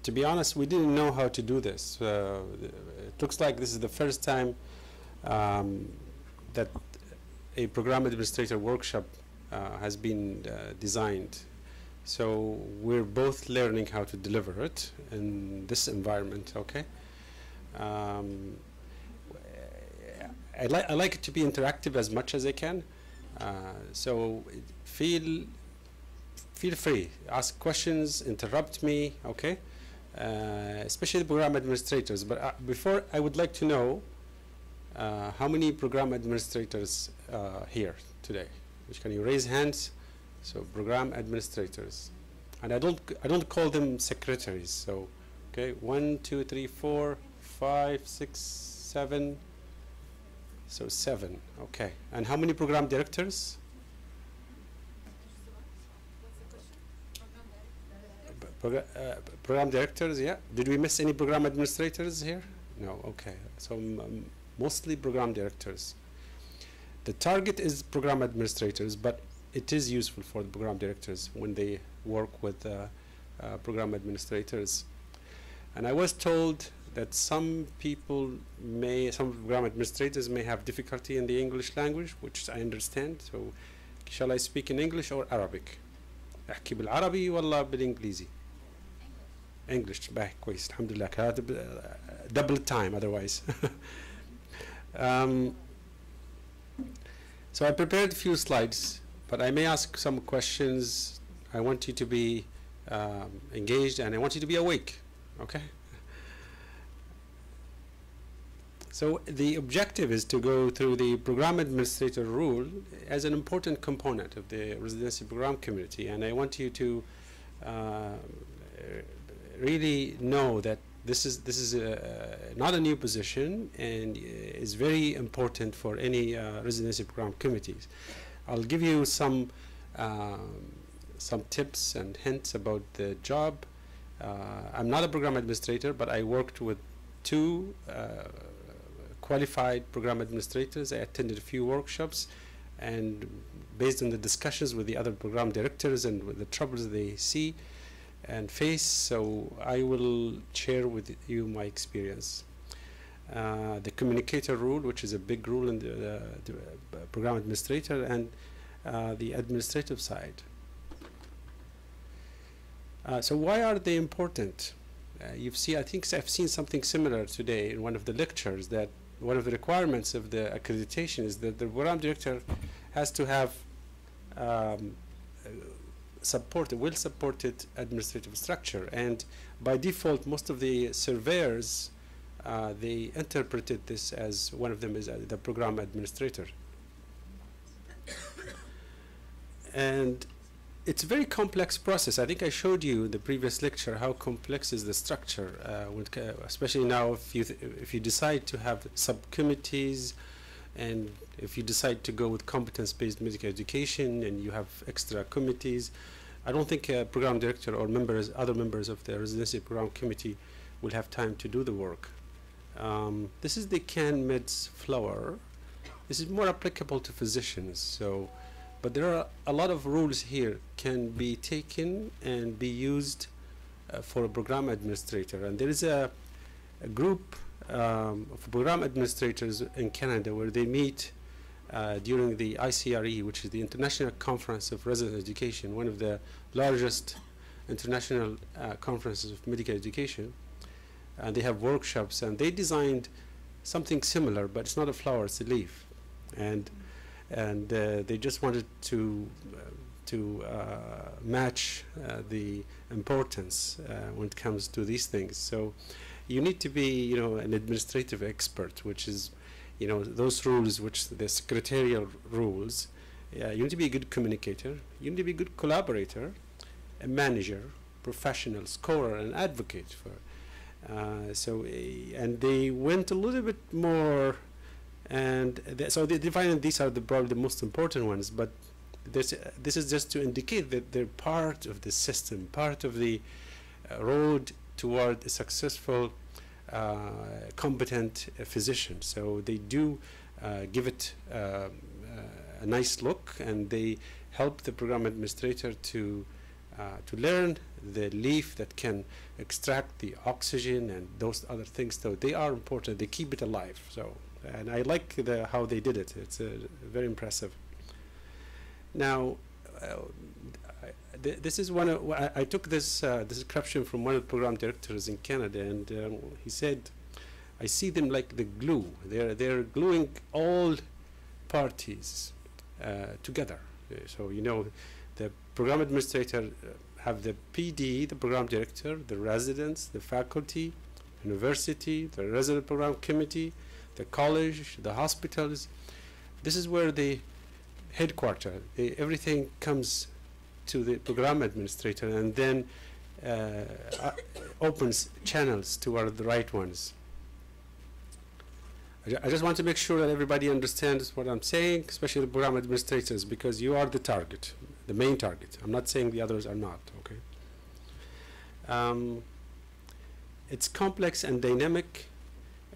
to be honest, we didn't know how to do this. It looks like this is the first time that a program administrator workshop has been designed. So we're both learning how to deliver it in this environment, okay? I like it to be interactive as much as I can. So feel free, ask questions, interrupt me, okay? Especially the program administrators. But before, I would like to know how many program administrators here today? Can you raise hands? So program administrators, and I don't call them secretaries. So, okay, 1, 2, 3, 4, 5, 6, 7. So 7. Okay, and how many program directors? Program directors, yeah. Did we miss any program administrators here? No. Okay, so mostly program directors. The target is program administrators, but it is useful for the program directors when they work with program administrators. And I was told that some program administrators may have difficulty in the English language, which I understand. So, shall I speak in English or Arabic? أحكي بالعربي ولا بالإنجليزي؟ English. كويس الحمد لله. Double time otherwise. So I prepared a few slides, but I may ask some questions. I want you to be engaged, and I want you to be awake, okay? So the objective is to go through the program administrator rule as an important component of the residency program community, and I want you to really know that this is not a new position, and is very important for any residency program committees. I'll give you some tips and hints about the job. I'm not a program administrator, but I worked with 2 qualified program administrators. I attended a few workshops, and based on the discussions with the other program directors and with the troubles they see and face, so I will share with you my experience. The communicator rule, which is a big rule in the program administrator, and the administrative side. So why are they important? I think I've seen something similar today in one of the lectures, that one of the requirements of the accreditation is that the program director has to have well-supported administrative structure, and by default most of the surveyors they interpreted this as one of them is the program administrator. And it's a very complex process. I think I showed you in the previous lecture how complex is the structure, especially now if you decide to have subcommittees, and if you decide to go with competence-based medical education and you have extra committees. I don't think a program director or other members of the residency program committee will have time to do the work. This is the CAN-MEDS flower. This is more applicable to physicians, but there are a lot of rules here can be taken and be used for a program administrator. And there is a group of program administrators in Canada where they meet during the ICRE, which is the International Conference of Resident Education, one of the largest international conferences of medical education. And they have workshops, and they designed something similar, but it's not a flower, it's a leaf. And they just wanted to match the importance when it comes to these things. So you need to be, an administrative expert, which is, those rules, which the secretarial rules. You need to be a good communicator. You need to be a good collaborator, a manager, professional, scholar, and advocate for. And they went a little bit more. And so they define these are probably the most important ones, but this is just to indicate that they're part of the system, part of the road toward a successful, competent physician. So they do give it a nice look, and they help the program administrator to to learn the leaf that can extract the oxygen and those other things. So they are important. They keep it alive. So, and I like how they did it. It's very impressive. Now, this is one of, I took this description from one of the program directors in Canada, and he said, I see them like the glue. They're gluing all parties together. So, you know, the program administrator have the PD, the program director, the residents, the faculty, university, the resident program committee, the college, the hospitals. This is where the headquarters, everything comes to the program administrator, and then opens channels toward the right ones. I just want to make sure that everybody understands what I'm saying, especially the program administrators, because you are the target, the main target. I'm not saying the others are not, okay? It's complex and dynamic,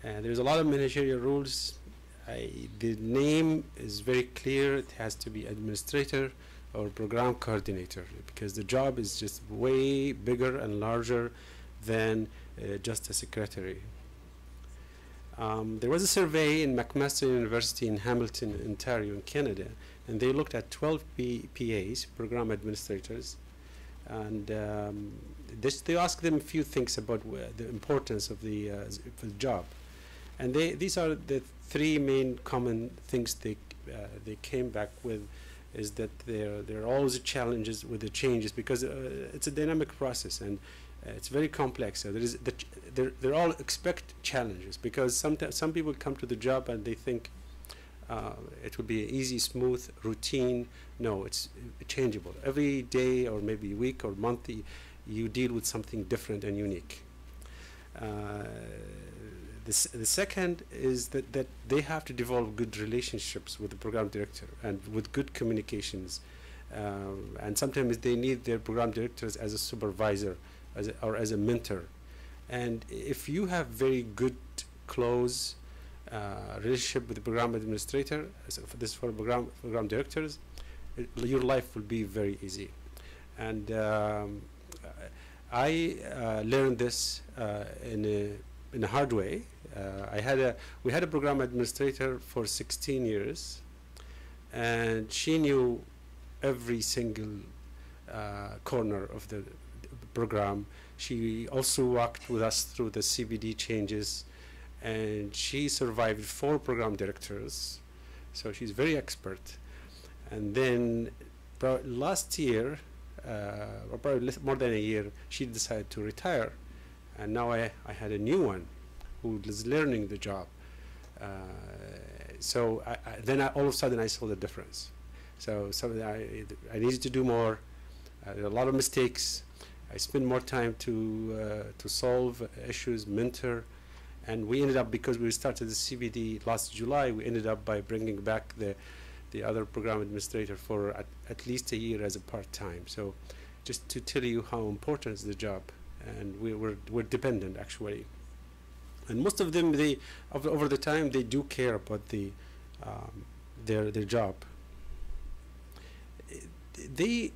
and there's a lot of managerial rules. The name is very clear. It has to be administrator or program coordinator, because the job is just way bigger and larger than just a secretary. There was a survey in McMaster University in Hamilton, Ontario, in Canada, and they looked at 12 PAs, program administrators, and they asked them a few things about the importance of the job. And these are the three main common things they came back with, is that there are always challenges with the changes, because it's a dynamic process, and it's very complex. So they all expect challenges, because some people come to the job and they think it will be an easy, smooth routine. No, it's changeable. Every day or maybe week or month, you deal with something different and unique. The second is that they have to develop good relationships with the program director and with good communications. And sometimes they need their program directors as a supervisor or as a mentor. And if you have very good, close relationship with the program administrator, for this for program directors, your life will be very easy. And I learned this in a hard way. We had a program administrator for 16 years, and she knew every single corner of the program. She also walked with us through the CBD changes, and she survived 4 program directors, so she's very expert. And then last year, or probably more than a year, she decided to retire, and now I had a new one who is learning the job. So then all of a sudden I saw the difference. So I needed to do more. There are a lot of mistakes. I spent more time to solve issues, mentor, and we ended up, because we started the CBD last July, we ended up by bringing back the other program administrator for at least a year as a part-time. So just to tell you how important is the job, and we're dependent actually. And most of them, over the time, they do care about their job. They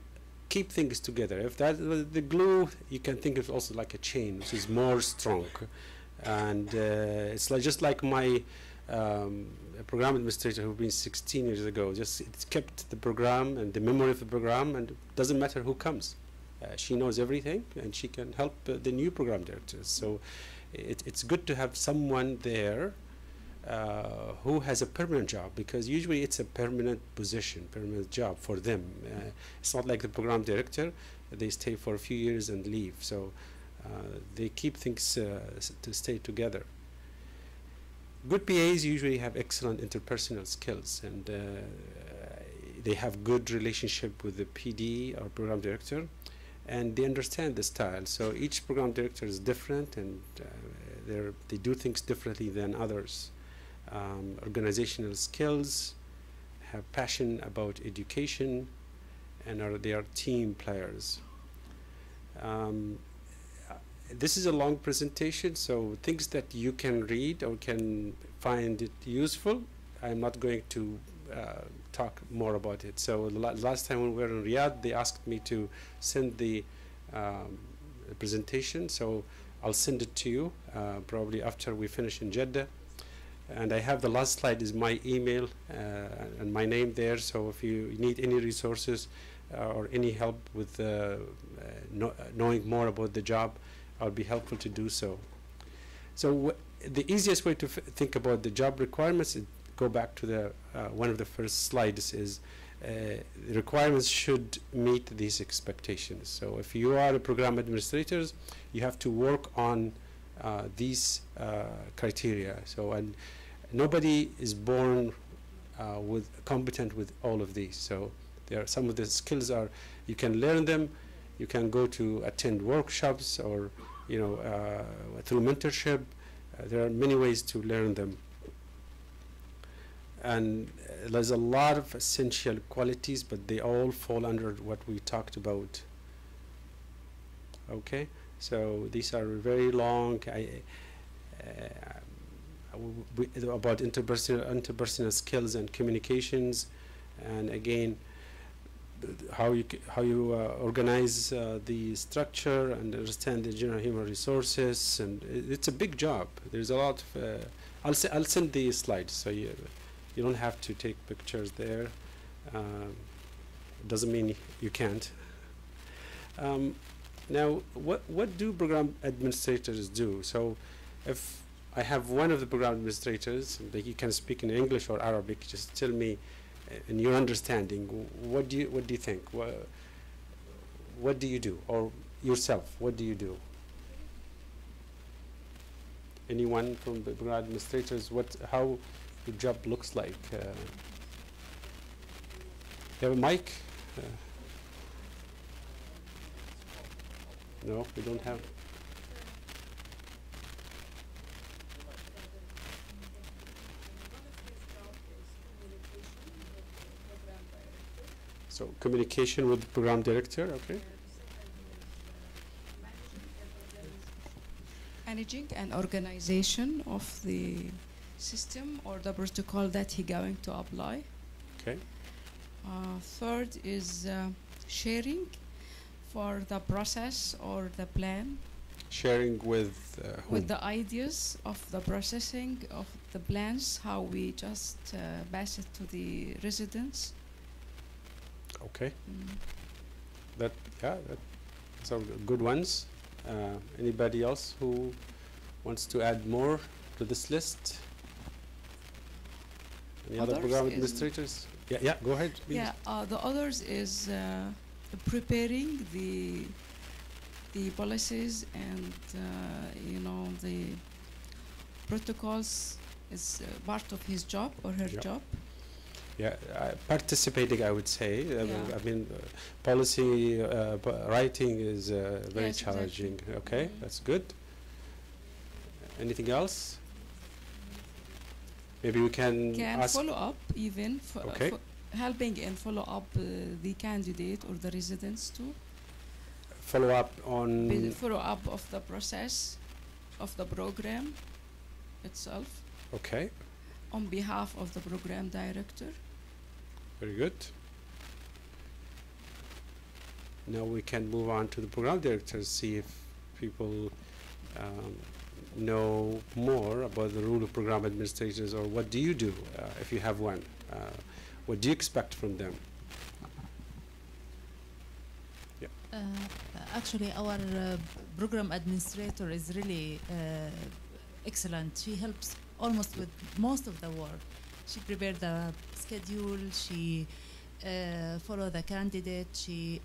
keep things together. If that the glue, you can think of also like a chain, which is more strong. And it's just like my program administrator who been 16 years ago. Just it's kept the program and the memory of the program, and it doesn't matter who comes. She knows everything, and she can help the new program directors. So it's good to have someone there who has a permanent job, because usually it's a permanent position, permanent job for them. It's not like the program director, they stay for a few years and leave. So they keep things to stay together. Good PAs usually have excellent interpersonal skills, and they have good relationship with the PD or program director, and they understand the style. So each program director is different, and they do things differently than others. Organizational skills, have passion about education, and they are team players. This is a long presentation, so things that you can read or can find it useful, I'm not going to talk more about it. So last time when we were in Riyadh, they asked me to send the presentation. So I'll send it to you probably after we finish in Jeddah. And I have the last slide is my email and my name there. So if you need any resources or any help with knowing more about the job, I'll be helpful to do so. So the easiest way to think about the job requirements is go back to the one of the first slides is the requirements should meet these expectations. So if you are a program administrator, you have to work on these criteria. So and nobody is born with competent with all of these. So there are some of the skills are you can learn them, you can go to attend workshops or through mentorship. There are many ways to learn them. And there's a lot of essential qualities, but they all fall under what we talked about. Okay, so these are very long. About interpersonal skills and communications, and again, how you organize the structure and understand the general human resources, and it's a big job. There's a lot of. I'll send the slides so you don't have to take pictures there. Doesn't mean you can't. Now, what do program administrators do? So, if I have one of the program administrators, like you can speak in English or Arabic, just tell me, in your understanding, what do you think? What do you do, or yourself? What do you do? Anyone from the program administrators? How your job looks like? You have a mic? No, we don't have. So communication with the program director, okay. Managing an organization of the system or the protocol that he going to apply. Okay. Third is sharing for the process or the plan. Sharing with whom? With the ideas of the processing of the plans, how we just pass it to the residents. Okay. That's all good ones. Anybody else who wants to add more to this list? Any other program administrators? Yeah, go ahead, please. Yeah, the others is preparing the policies and the protocols is part of his job or her job. Yeah, participating, I would say. I mean, policy writing is very challenging. Exactly. Okay, that's good. Anything else? Maybe we can ask follow up even for helping and follow up the candidate or the residents too. Follow up on follow up of the process of the program itself. Okay. On behalf of the program director. Very good. Now we can move on to the program directors, see if people know more about the role of program administrators, or what do you do if you have one? What do you expect from them? Yeah. Actually, our program administrator is really excellent. She helps almost with most of the work. She prepared the schedule, she follow the candidate, she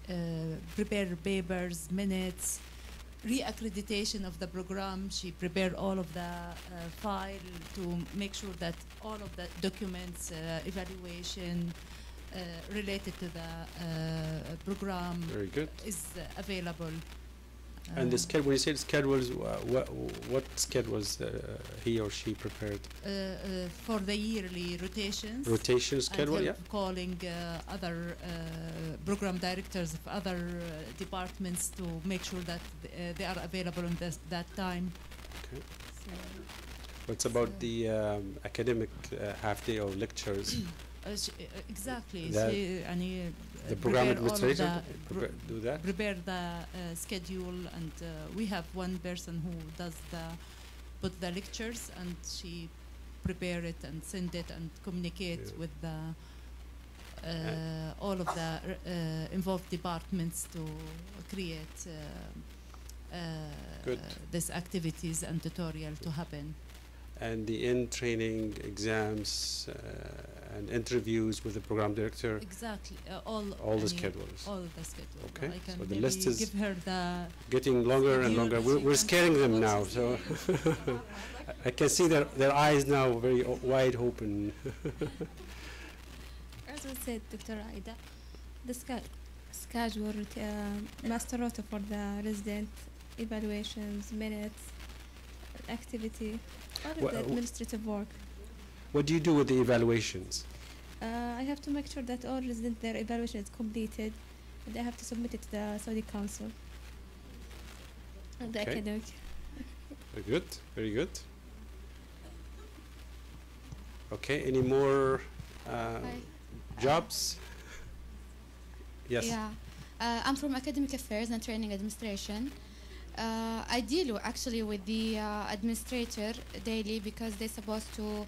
prepared papers, minutes, re-accreditation of the program. She prepared all of the file to make sure that all of the documents, evaluation related to the program Very good. is available. And the schedule, when you say schedules, what schedules he or she prepared? For the yearly rotations. Rotation schedule, yeah. Calling other program directors of other departments to make sure that they are available in that time. Okay. What's about the academic half day or lectures? exactly. That She, the program prepare all of administrator the do that? prepare the schedule, and we have one person who does put the lectures, and she prepare it and send it and communicate with the all of the involved departments to create these activities and tutorial to happen. And the in-training exams and interviews with the program director. Exactly, all the schedules. All the schedules. Okay, I can so the list is give her the getting longer and longer. We're scaring them now, so I can see their eyes now very wide open. As we said, Dr. Aida, the schedule, master rota for the resident, evaluations, minutes, activity, all of the administrative work. What do you do with the evaluations? I have to make sure that all residents, their evaluation is completed, and they have to submit it to the Saudi Council. And the academic. Very good, very good. Okay, any more jobs? Yes. Yeah, I'm from Academic Affairs and Training Administration. I deal actually with the administrator daily because they're supposed to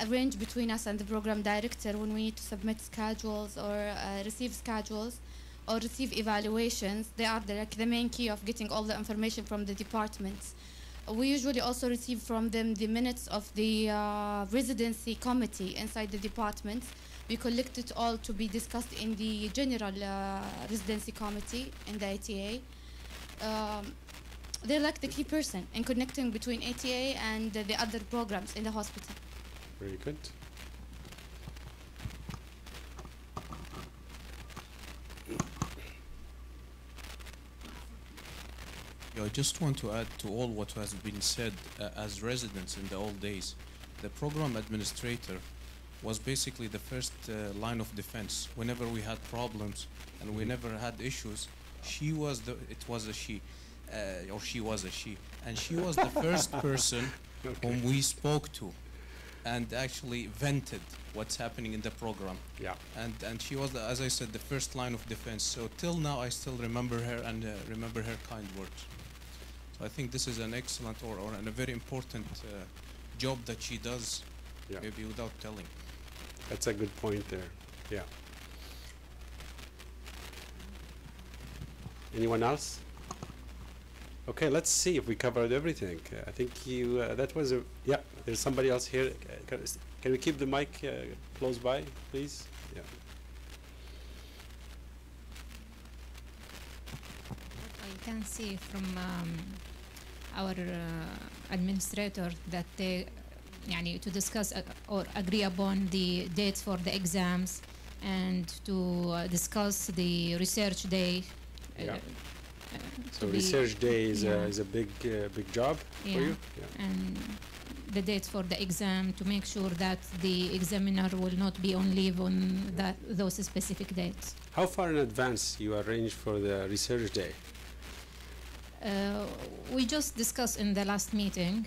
arrange between us and the program director when we need to submit schedules or receive schedules or receive evaluations. They are the main key of getting all the information from the departments. We usually also receive from them the minutes of the residency committee inside the departments. We collect it all to be discussed in the general residency committee in the ATA. They're like the key person in connecting between ATA and the other programs in the hospital. Very good. I just want to add to all what has been said. As residents in the old days, the program administrator was basically the first line of defense. Whenever we had problems and we never had issues, she was the first person whom we spoke to and actually vented what's happening in the program. Yeah. And she was, as I said, the first line of defense. So till now, I still remember her and remember her kind words. So I think this is an excellent and a very important job that she does, maybe without telling. That's a good point there. Yeah. Anyone else? Okay, let's see if we covered everything. I think you, that was there's somebody else here. Can we keep the mic close by, please? Yeah. I can see from our administrator that they to discuss or agree upon the dates for the exams and to discuss the research day. So research day is a big job for you? Yeah. And the dates for the exam to make sure that the examiner will not be on leave on those specific dates. How far in advance you arrange for the research day? We just discussed in the last meeting.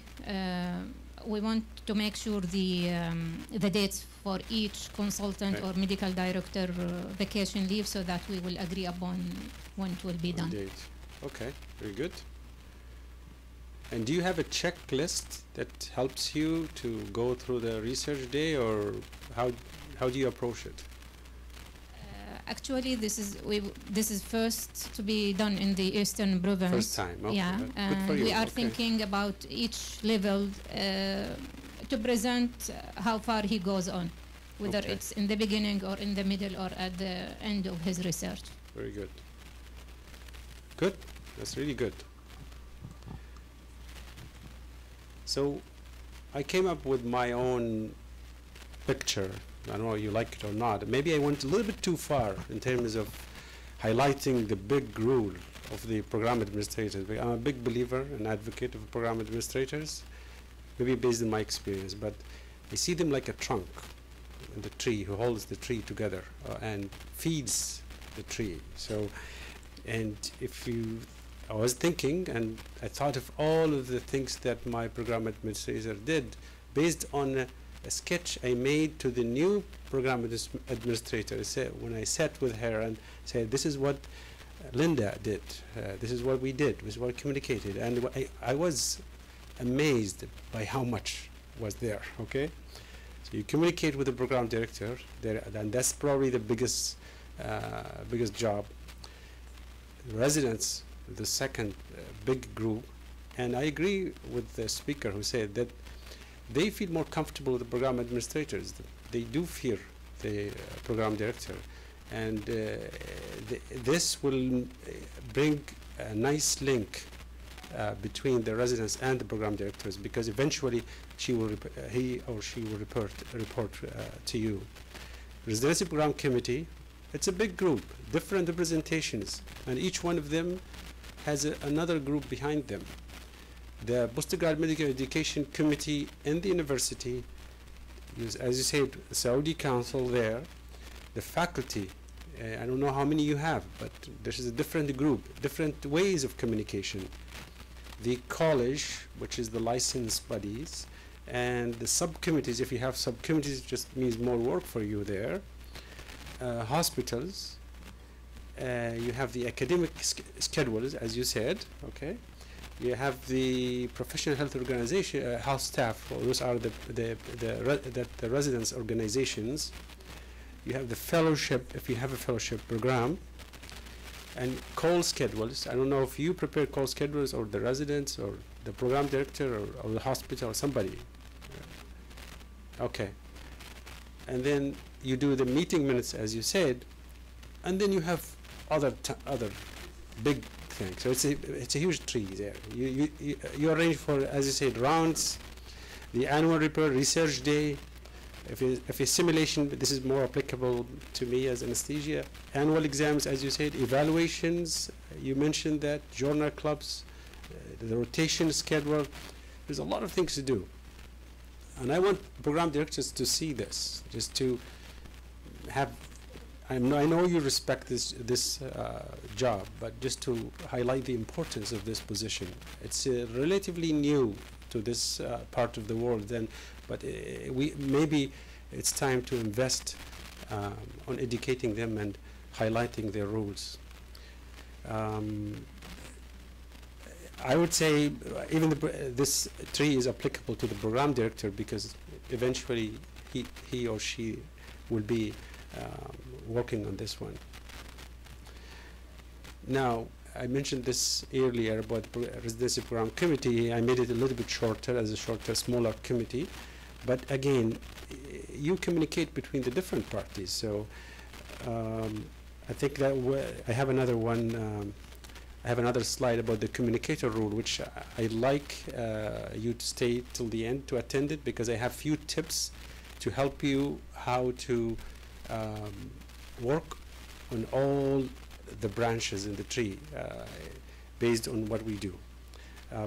We want to make sure the dates for each consultant or medical director vacation leave so that we will agree upon when it will be done. Date. Okay, very good. And do you have a checklist that helps you to go through the research day, or how do you approach it? Actually, this is first to be done in the Eastern Province. First time, okay. Yeah, and we are thinking about each level to present how far he goes on, whether it's in the beginning or in the middle or at the end of his research. Very good. Good. That's really good. So I came up with my own picture. I don't know if you like it or not. Maybe I went a little bit too far in terms of highlighting the big role of the program administrators. I'm a big believer and advocate of program administrators, maybe based on my experience, but I see them like a trunk in the tree who holds the tree together and feeds the tree. So, and I was thinking and I thought of all of the things that my program administrator did based on a sketch I made to the new program administrator. When I sat with her and said, this is what Linda did, this is what we did, this is what we communicated, and I was amazed by how much was there. Okay, so you communicate with the program director there, and that's probably the biggest job. Residents, the second big group, and I agree with the speaker who said that they feel more comfortable with the program administrators. They do fear the program director, and this will bring a nice link between the residents and the program directors, because eventually he or she will report to you. Residency Program Committee, it's a big group, different representations, and each one of them has another group behind them. The Postgraduate Medical Education Committee in the university, as you said, Saudi Council there, the faculty, I don't know how many you have, but this is a different group, different ways of communication. The college, which is the licensed bodies, and the subcommittees, if you have subcommittees, it just means more work for you there. Hospitals, you have the academic schedules, as you said, okay. You have the professional health organization, health staff, those are the residence organizations. You have the fellowship, if you have a fellowship program, and call schedules. I don't know if you prepare call schedules, or the residents, or the program director, or the hospital, or somebody. Okay. And then you do the meeting minutes, as you said, and then you have other big things. So it's a huge tree there. You arrange for, as you said, rounds, the annual report, research day. If a simulation, this is more applicable to me as anesthesia. Annual exams, as you said, evaluations. You mentioned that, journal clubs, the rotation schedule. There's a lot of things to do. And I want program directors to see this, just to have, I know you respect this job, but just to highlight the importance of this position. It's relatively new to this part of the world, but maybe it's time to invest on educating them and highlighting their roles. I would say even this tree is applicable to the program director, because eventually he or she will be working on this one. Now, I mentioned this earlier about the Residency Program Committee. I made it a little bit shorter, as a shorter, smaller committee. But again, you communicate between the different parties. So I think that I have another one. I have another slide about the communicator rule, which I'd like you to stay till the end to attend it, because I have few tips to help you how to work on all the branches in the tree based on what we do.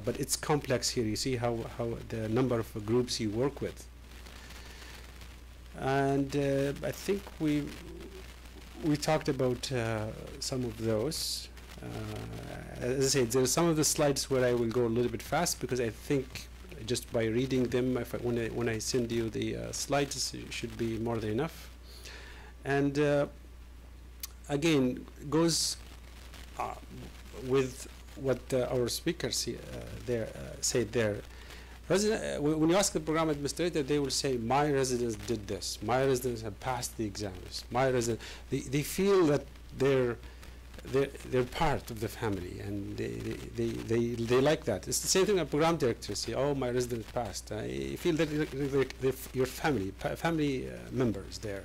But it's complex here. You see how the number of groups you work with. And I think we talked about some of those. As I said, there are some of the slides where I will go a little bit fast, because I think just by reading them, when I send you the slides, it should be more than enough. And again, goes with what our speakers said there. When you ask the program administrator, they will say, my residents did this, my residents have passed the exams, my residents, they feel that they're part of the family, and they like that. It's the same thing. A program director say, "Oh, my resident passed." I feel that they're your family members there.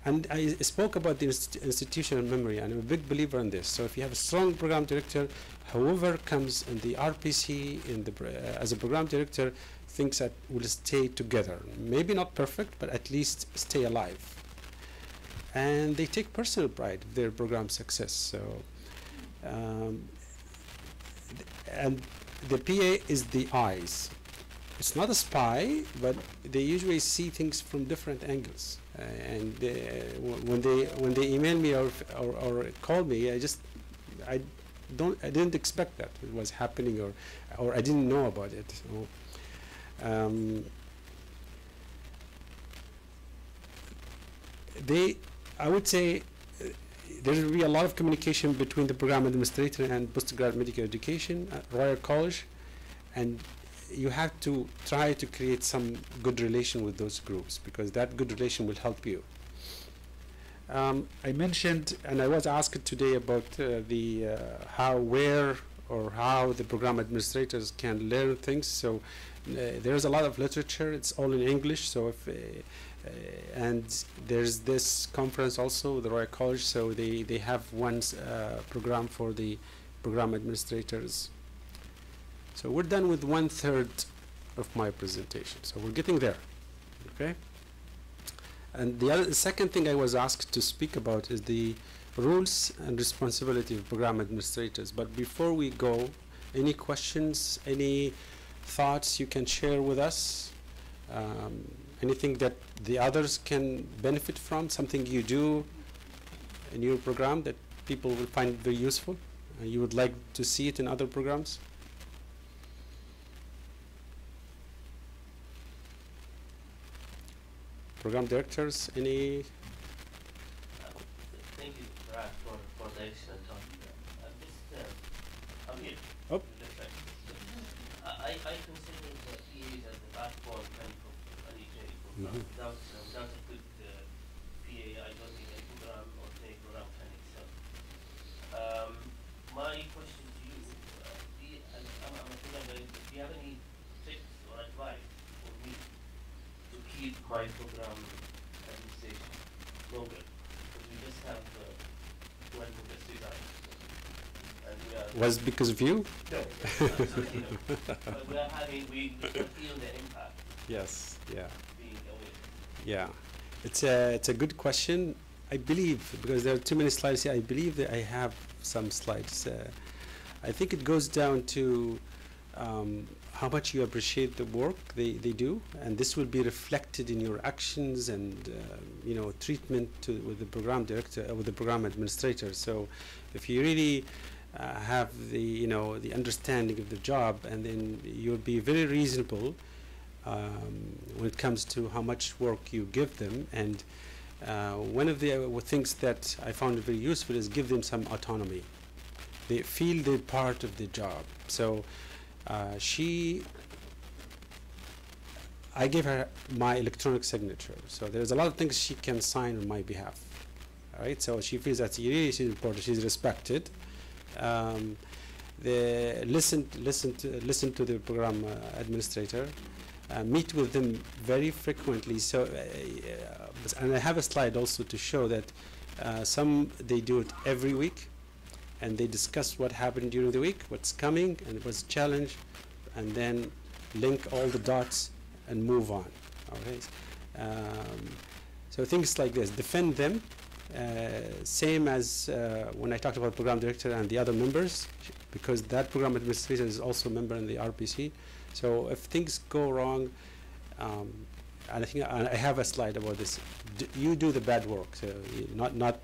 And I spoke about the institutional memory, and I'm a big believer in this. So if you have a strong program director, whoever comes in the RPC as a program director thinks that will stay together. Maybe not perfect, but at least stay alive. And they take personal pride in their program success. So, and the PA is the eyes. It's not a spy, but they usually see things from different angles. And when they email me or call me, I didn't expect that it was happening, or I didn't know about it. So, I would say there will be a lot of communication between the program administrator and postgraduate medical education at Royal College, and you have to try to create some good relation with those groups, because that good relation will help you. I mentioned, and I was asked today about how the program administrators can learn things. So there's a lot of literature. It's all in English. So if and there's this conference also, the Royal College. So they have one program for the program administrators. So we're done with 1/3 of my presentation. So we're getting there. Okay. And the second thing I was asked to speak about is the rules and responsibility of program administrators. But before we go, any questions, any thoughts you can share with us? Anything that the others can benefit from, something you do in your program that people will find very useful? You would like to see it in other programs? Program directors, any? Thank you, Brad, for the excellent talk. I'm here. Oh. I consider the PAs as the backbone kind of any training program. Without a good PA, I don't think any program or training program can excel. My question to you, I'm a program director. Do you have any tips or advice for me to keep my program administration longer? Because we just have one who just resigned. And we are Was it because of you? no, absolutely no. But we are having, we still feel the impact Yes, yeah. being away. Yeah, it's a good question. I believe, because there are too many slides here, I believe that I have some slides. I think it goes down to how much you appreciate the work they do, and this will be reflected in your actions and treatment with the program director, with the program administrator. So if you really have the the understanding of the job, and then you'll be very reasonable when it comes to how much work you give them. And one of the things that I found very useful is give them some autonomy. They feel they're part of the job. So I gave her my electronic signature. So there's a lot of things she can sign on my behalf. All right. So she feels that she's important. She's respected. Listen to the program administrator. Meet with them very frequently. So, and I have a slide also to show that some they do it every week, and they discuss what happened during the week, what's coming, and what's a challenge, and then link all the dots and move on. Okay. So things like this, defend them. Same as when I talked about program director and the other members, because that program administrator is also a member in the RPC. So if things go wrong, and I think I have a slide about this. You do the bad work. So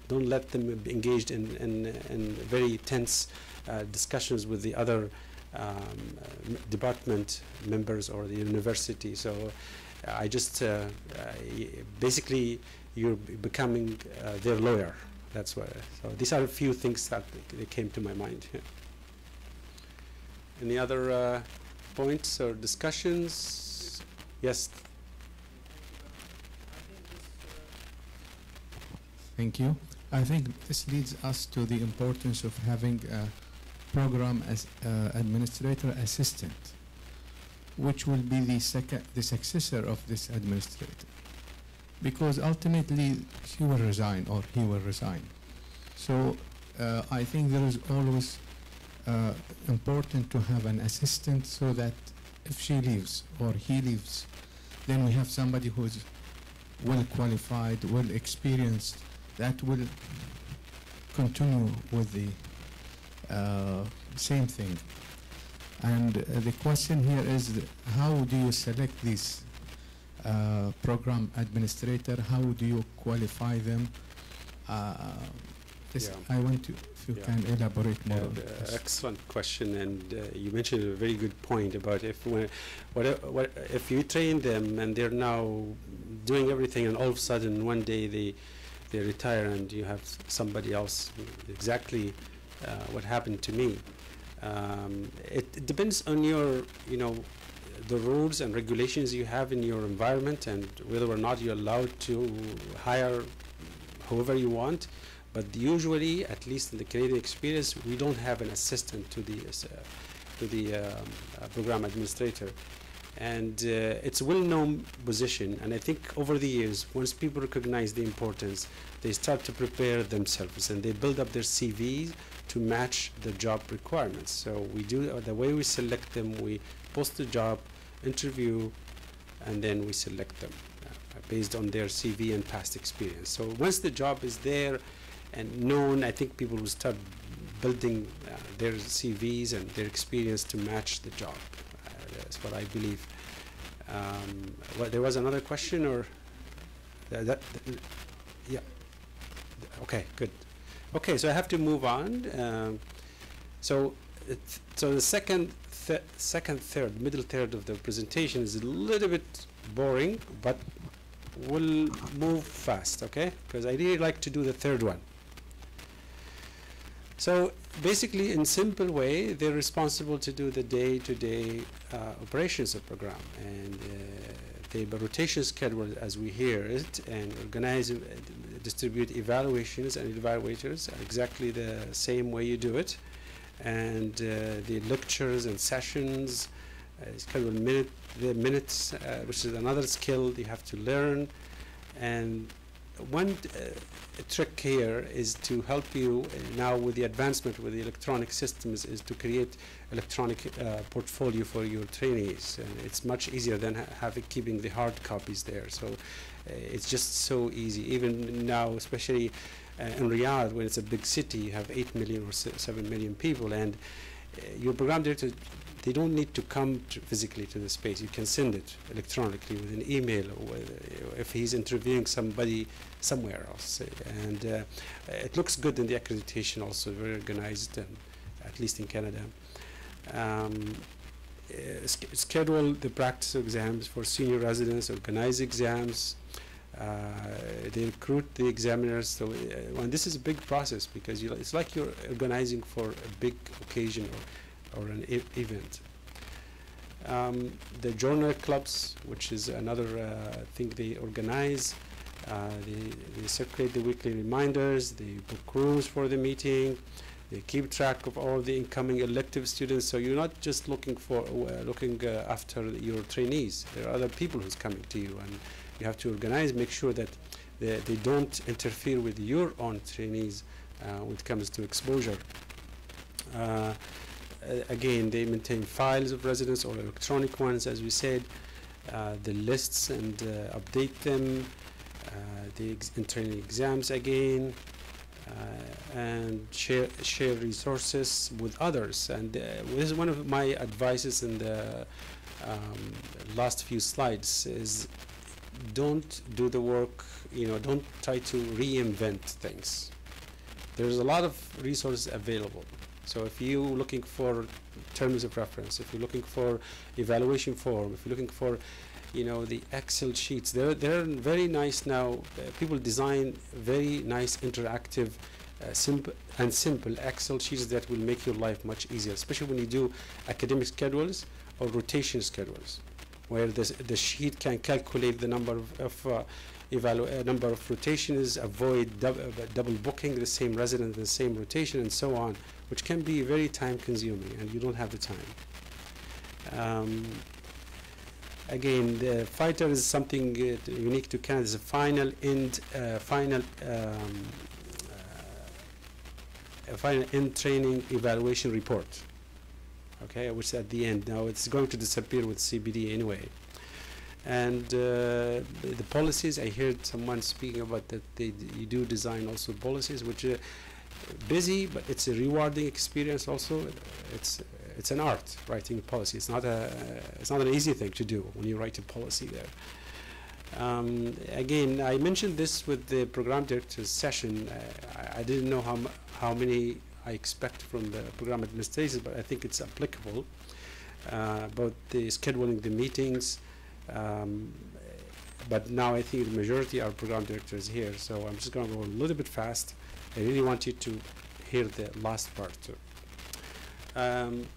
don't let them be engaged in very tense discussions with the other department members or the university. So I just basically you're becoming their lawyer. That's why. So these are a few things that came to my mind. Yeah. Any other points or discussions? Yes. Thank you. I think this leads us to the importance of having a program as administrator assistant, which will be the successor of this administrator, because ultimately she will resign or he will resign. So I think there is always important to have an assistant, so that if she leaves or he leaves, then we have somebody who is well qualified, well experienced, that will continue with the same thing. And the question here is, how do you select these program administrator? How do you qualify them? I want to, if you can elaborate more on this. Excellent question, and you mentioned a very good point about if you train them and they're now doing everything, and all of a sudden one day they retire and you have somebody else. Exactly what happened to me. It depends on your, the rules and regulations you have in your environment and whether or not you're allowed to hire whoever you want. But usually, at least in the Canadian experience, we don't have an assistant to the program administrator. And it's a well-known position, and I think over the years, once people recognize the importance, they start to prepare themselves and they build up their CVs to match the job requirements. So we do, the way we select them, we post the job, interview, and then we select them based on their CV and past experience. So once the job is there and known, I think people will start building their CVs and their experience to match the job. That's what I believe. There was another question, or yeah. Okay, good. Okay, so I have to move on. So the middle third of the presentation is a little bit boring, but we'll move fast, okay? Because I really like to do the third one. So basically, in simple way, they're responsible to do the day-to-day operations of program, and they have a rotation schedule as we hear it, and organize, distribute evaluations and evaluators exactly the same way you do it, and the lectures and sessions, schedule the minutes, which is another skill you have to learn. And one trick here is to help you now with the advancement with the electronic systems is to create electronic portfolio for your trainees, and it's much easier than keeping the hard copies there. So it's just so easy. Even now, especially in Riyadh, when it's a big city, you have 8 million or 7 million people, and your program director, they don't need to come physically to the space. You can send it electronically with an email, or if he's interviewing somebody somewhere else. And it looks good in the accreditation also, very organized, and at least in Canada. Schedule the practice exams for senior residents, organize exams. They recruit the examiners. So and this is a big process, because it's like you're organizing for a big occasion or an event. The journal clubs, which is another thing they organize. They circulate the weekly reminders. They book rooms for the meeting. They keep track of all the incoming elective students. So you're not just looking after your trainees. There are other people who's coming to you, and you have to organize, make sure that they don't interfere with your own trainees when it comes to exposure. Again, they maintain files of residents or electronic ones, as we said, the lists, and update them, the training exams again, and share resources with others. And this is one of my advices in the last few slides, is don't do the work, don't try to reinvent things. There's a lot of resources available. So if you're looking for terms of reference, if you're looking for evaluation form, if you're looking for, the Excel sheets, they're very nice now. People design very nice, interactive, simple Excel sheets that will make your life much easier, especially when you do academic schedules or rotation schedules, where the sheet can calculate the number number of rotations, avoid double booking the same resident, the same rotation, and so on, which can be very time consuming, and you don't have the time. Again, the fighter is something unique to Canada. It's a final end training evaluation report, okay, which is at the end. Now it's going to disappear with CBD anyway. And the policies, I heard someone speaking about that you do design also policies, which are busy, but it's a rewarding experience also. It's an art, writing a policy. It's not an easy thing to do when you write a policy there. Again, I mentioned this with the program director's session. I didn't know how many I expect from the program administrators, but I think it's applicable. About the scheduling the meetings, but now I think the majority are program directors here, so I'm just going to go a little bit fast. I really want you to hear the last part too.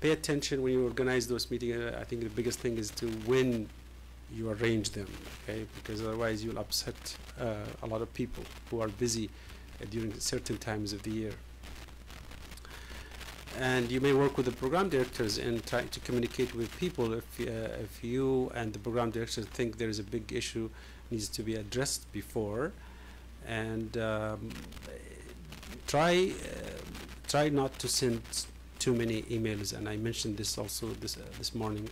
Pay attention when you organize those meetings. I think the biggest thing is to when you arrange them, okay? Because otherwise you'll upset a lot of people who are busy during certain times of the year. And you may work with the program directors and try to communicate with people if you and the program directors think there is a big issue needs to be addressed before, and try not to send too many emails. And I mentioned this also this morning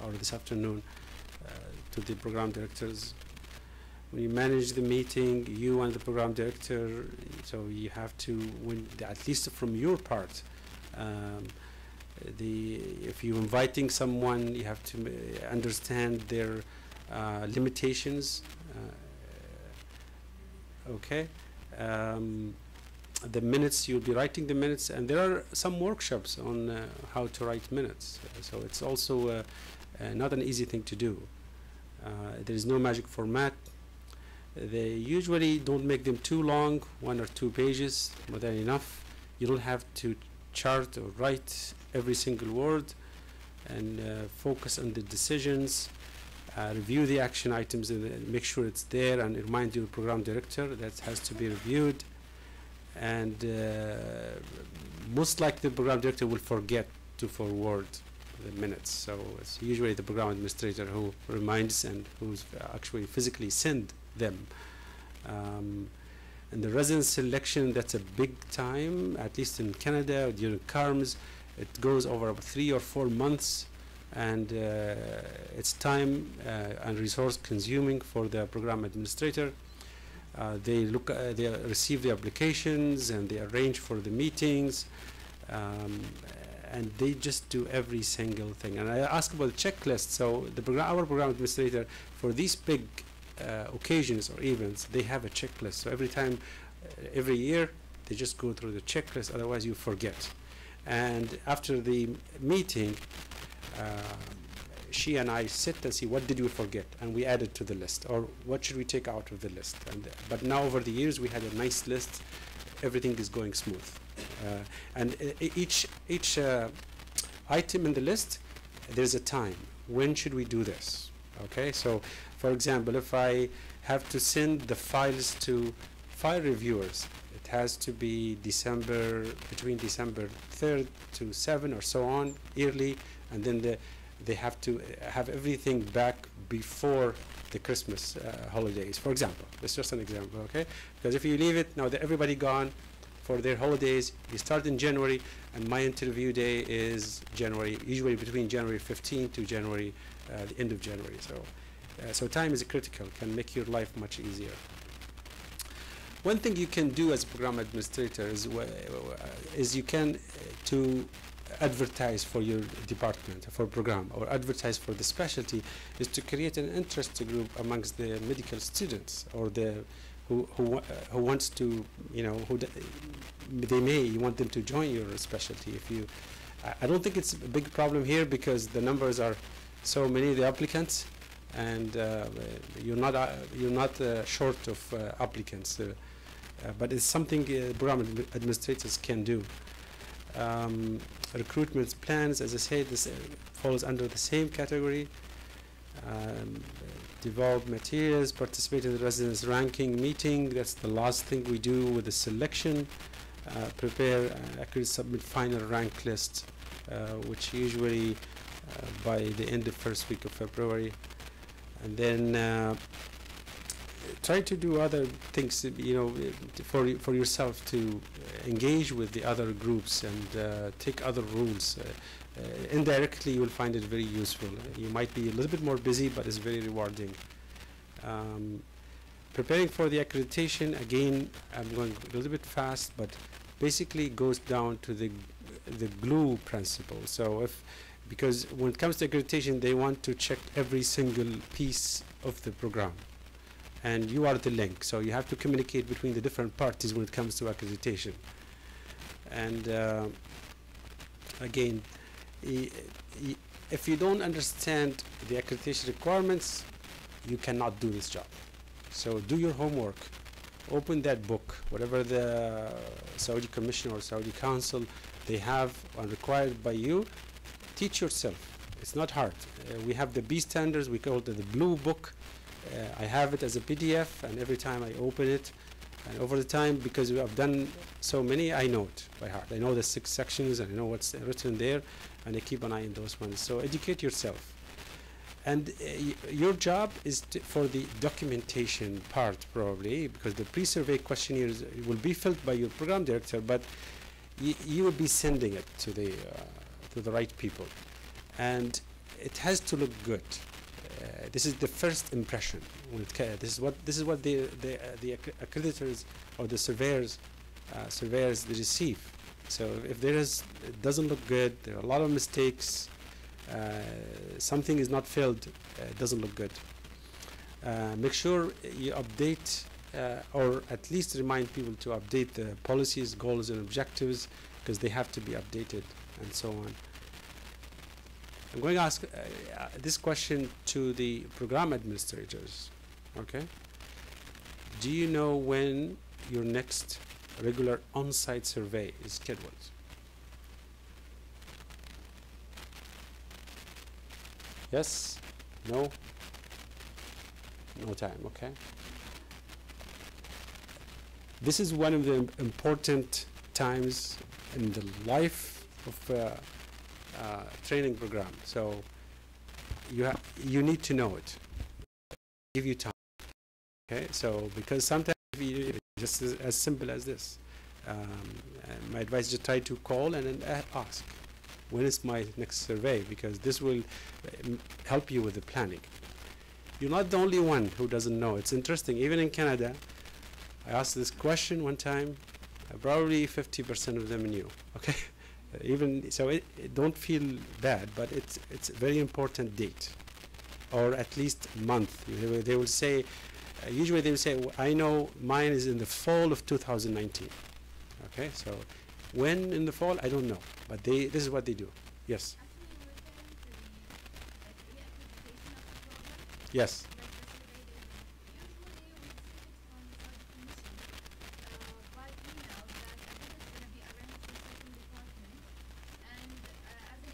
or this afternoon to the program directors. When you manage the meeting, you and the program director, so you have to, at least from your part, if you're inviting someone, you have to understand their limitations. Okay. The minutes, you'll be writing the minutes, and there are some workshops on how to write minutes. So it's also not an easy thing to do. There is no magic format. They usually don't make them too long, 1 or 2 pages, more than enough. You don't have to chart or write every single word, and focus on the decisions, review the action items and make sure it's there, and remind your program director that has to be reviewed. And most likely the program director will forget to forward the minutes, so it's usually the program administrator who reminds and who's actually physically send them. And the resident selection, that's a big time, at least in Canada during CARMS. It goes over about 3 or 4 months, and it's time and resource consuming for the program administrator. They receive the applications and they arrange for the meetings, and they just do every single thing. And I ask about the checklist. So our program administrator, for these big occasions or events, they have a checklist. So every time, every year, they just go through the checklist. Otherwise, you forget. And after the meeting, she and I sit and see what did we forget, and we add it to the list, or what should we take out of the list. And but now over the years we had a nice list. Everything is going smooth, and each item in the list, there's a time. When should we do this? Okay, so for example, if I have to send the files to file reviewers, it has to be between December 3rd to 7 or so on, yearly, and then they have to have everything back before the Christmas holidays, for example. That's just an example, okay? Because if you leave it, now that everybody gone for their holidays, you start in January, and my interview day is January, usually between January 15 to January, the end of January. So time is critical, can make your life much easier. One thing you can do as a program administrator is you can to advertise for your department, for program, or advertise for the specialty, is to create an interest group amongst the medical students, or the who wants to, you want them to join your specialty. If you, I don't think it's a big problem here because the numbers are so many, the applicants, and you're not short of applicants, but it's something program administrators can do. Recruitment plans, as I said, this falls under the same category. Develop materials, participate in the residence ranking meeting. That's the last thing we do with the selection. Prepare accurate submit final rank list, which usually by the end of first week of February. And then try to do other things, for yourself, to engage with the other groups and take other rules. Indirectly, you will find it very useful. You might be a little bit more busy, but it's very rewarding. Preparing for the accreditation, again, I'm going a little bit fast, but basically goes down to the glue principle. So because when it comes to accreditation, they want to check every single piece of the program, and you are the link, so you have to communicate between the different parties when it comes to accreditation. And again, if you don't understand the accreditation requirements, you cannot do this job. So do your homework. Open that book, whatever the Saudi Commission or Saudi Council they have required by you. Teach yourself. It's not hard. We have the B standards. We call it the blue book. I have it as a PDF, and every time I open it, and over the time, because I've done so many, I know it by heart. I know the 6 sections, and I know what's written there, and I keep an eye on those ones. So educate yourself. And your job is for the documentation part, probably, because the pre-survey questionnaires will be filled by your program director, but you will be sending it to the right people, and it has to look good. This is the first impression. This is what the accreditors or the surveyors they receive. So if it doesn't look good, there are a lot of mistakes. Something is not filled, it doesn't look good. Make sure you update or at least remind people to update the policies, goals, and objectives, because they have to be updated, and so on. I'm going to ask this question to the program administrators. Okay? Do you know when your next regular on-site survey is scheduled? Yes? No? No time, okay? This is one of the important times in the life of training program. So you need to know it. Give you time. Okay? So because sometimes just as simple as this. My advice is to try to call and then ask, when is my next survey? Because this will help you with the planning. You're not the only one who doesn't know. It's interesting. Even in Canada, I asked this question one time. Probably 50% of them knew. Okay, even so, don't feel bad, but it's a very important date, or at least month. They will say. Usually they will say, I know mine is in the fall of 2019. Okay, so when in the fall, I don't know, but this is what they do. Yes. Yes.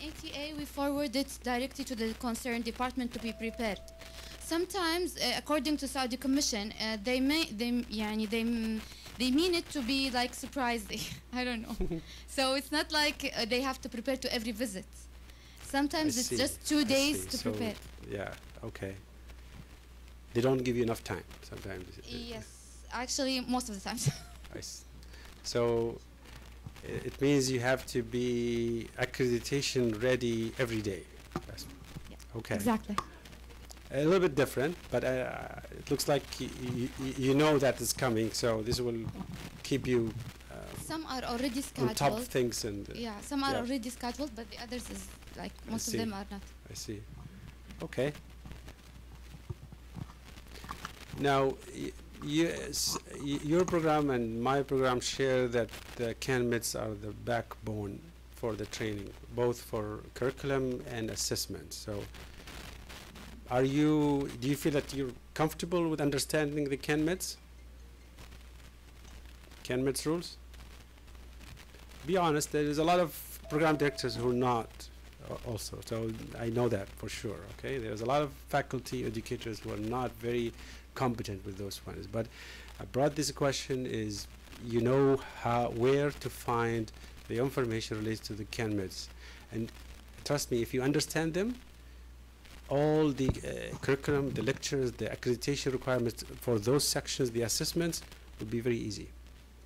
ATA, we forward it directly to the concerned department to be prepared. Sometimes, according to Saudi Commission, they mean it to be like surprising. I don't know. So it's not like they have to prepare to every visit. Sometimes it's just 2 days to prepare. Yeah. Okay. They don't give you enough time sometimes. Yes, actually, most of the times. So it means you have to be accreditation ready every day. Yeah, okay. Exactly. A little bit different, but it looks like you know that it's coming, so this will keep you some are already scheduled. On top of things. And yeah, some are already scheduled, but the others is like most of them are not. I see. Okay. Now, your program and my program share that the CANMETs are the backbone for the training, both for curriculum and assessment. So, do you feel that you're comfortable with understanding the CANMETs? CANMETs rules? Be honest, there is a lot of program directors who are not also, so I know that for sure, okay? There's a lot of faculty educators who are not very competent with those ones, but I brought this question is, you know where to find the information related to the CANMETs, and trust me, if you understand them, all the curriculum, the lectures, the accreditation requirements for those sections, the assessments, will be very easy.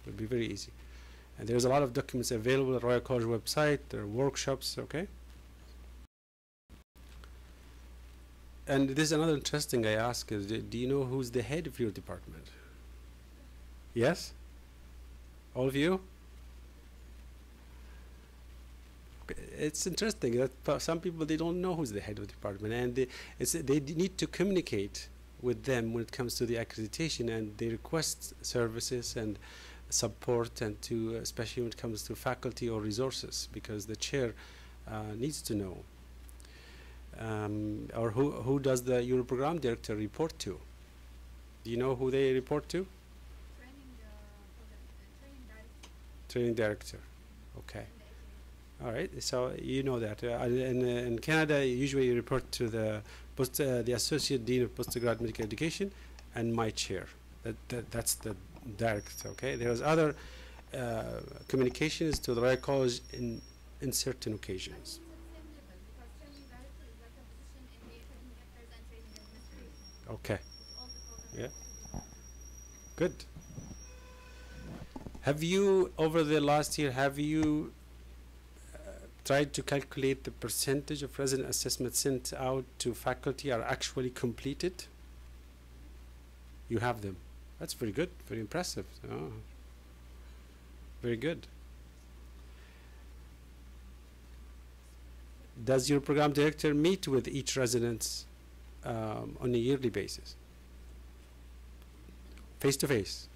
Will be very easy. And there's a lot of documents available at Royal College website. There are workshops, okay? And this is another interesting I ask is, do you know who's the head of your department? Yes? All of you? It's interesting that some people, they don't know who's the head of the department, and they need to communicate with them when it comes to the accreditation, and they request services and support, and to especially when it comes to faculty or resources, because the chair needs to know. Or who does your program director report to? Do you know who they report to? Training director. Okay. All right. So you know that. In Canada, usually you report to the associate dean of postgrad medical education, and my chair. That's the director. Okay. There's other communications to the Royal College in certain occasions. Okay. Yeah. Good. Have you, over the last year, have you tried to calculate the percentage of resident assessments sent out to faculty are actually completed? You have them. That's very good, very impressive. Oh. Very good. Does your program director meet with each resident on a yearly basis? Face to face?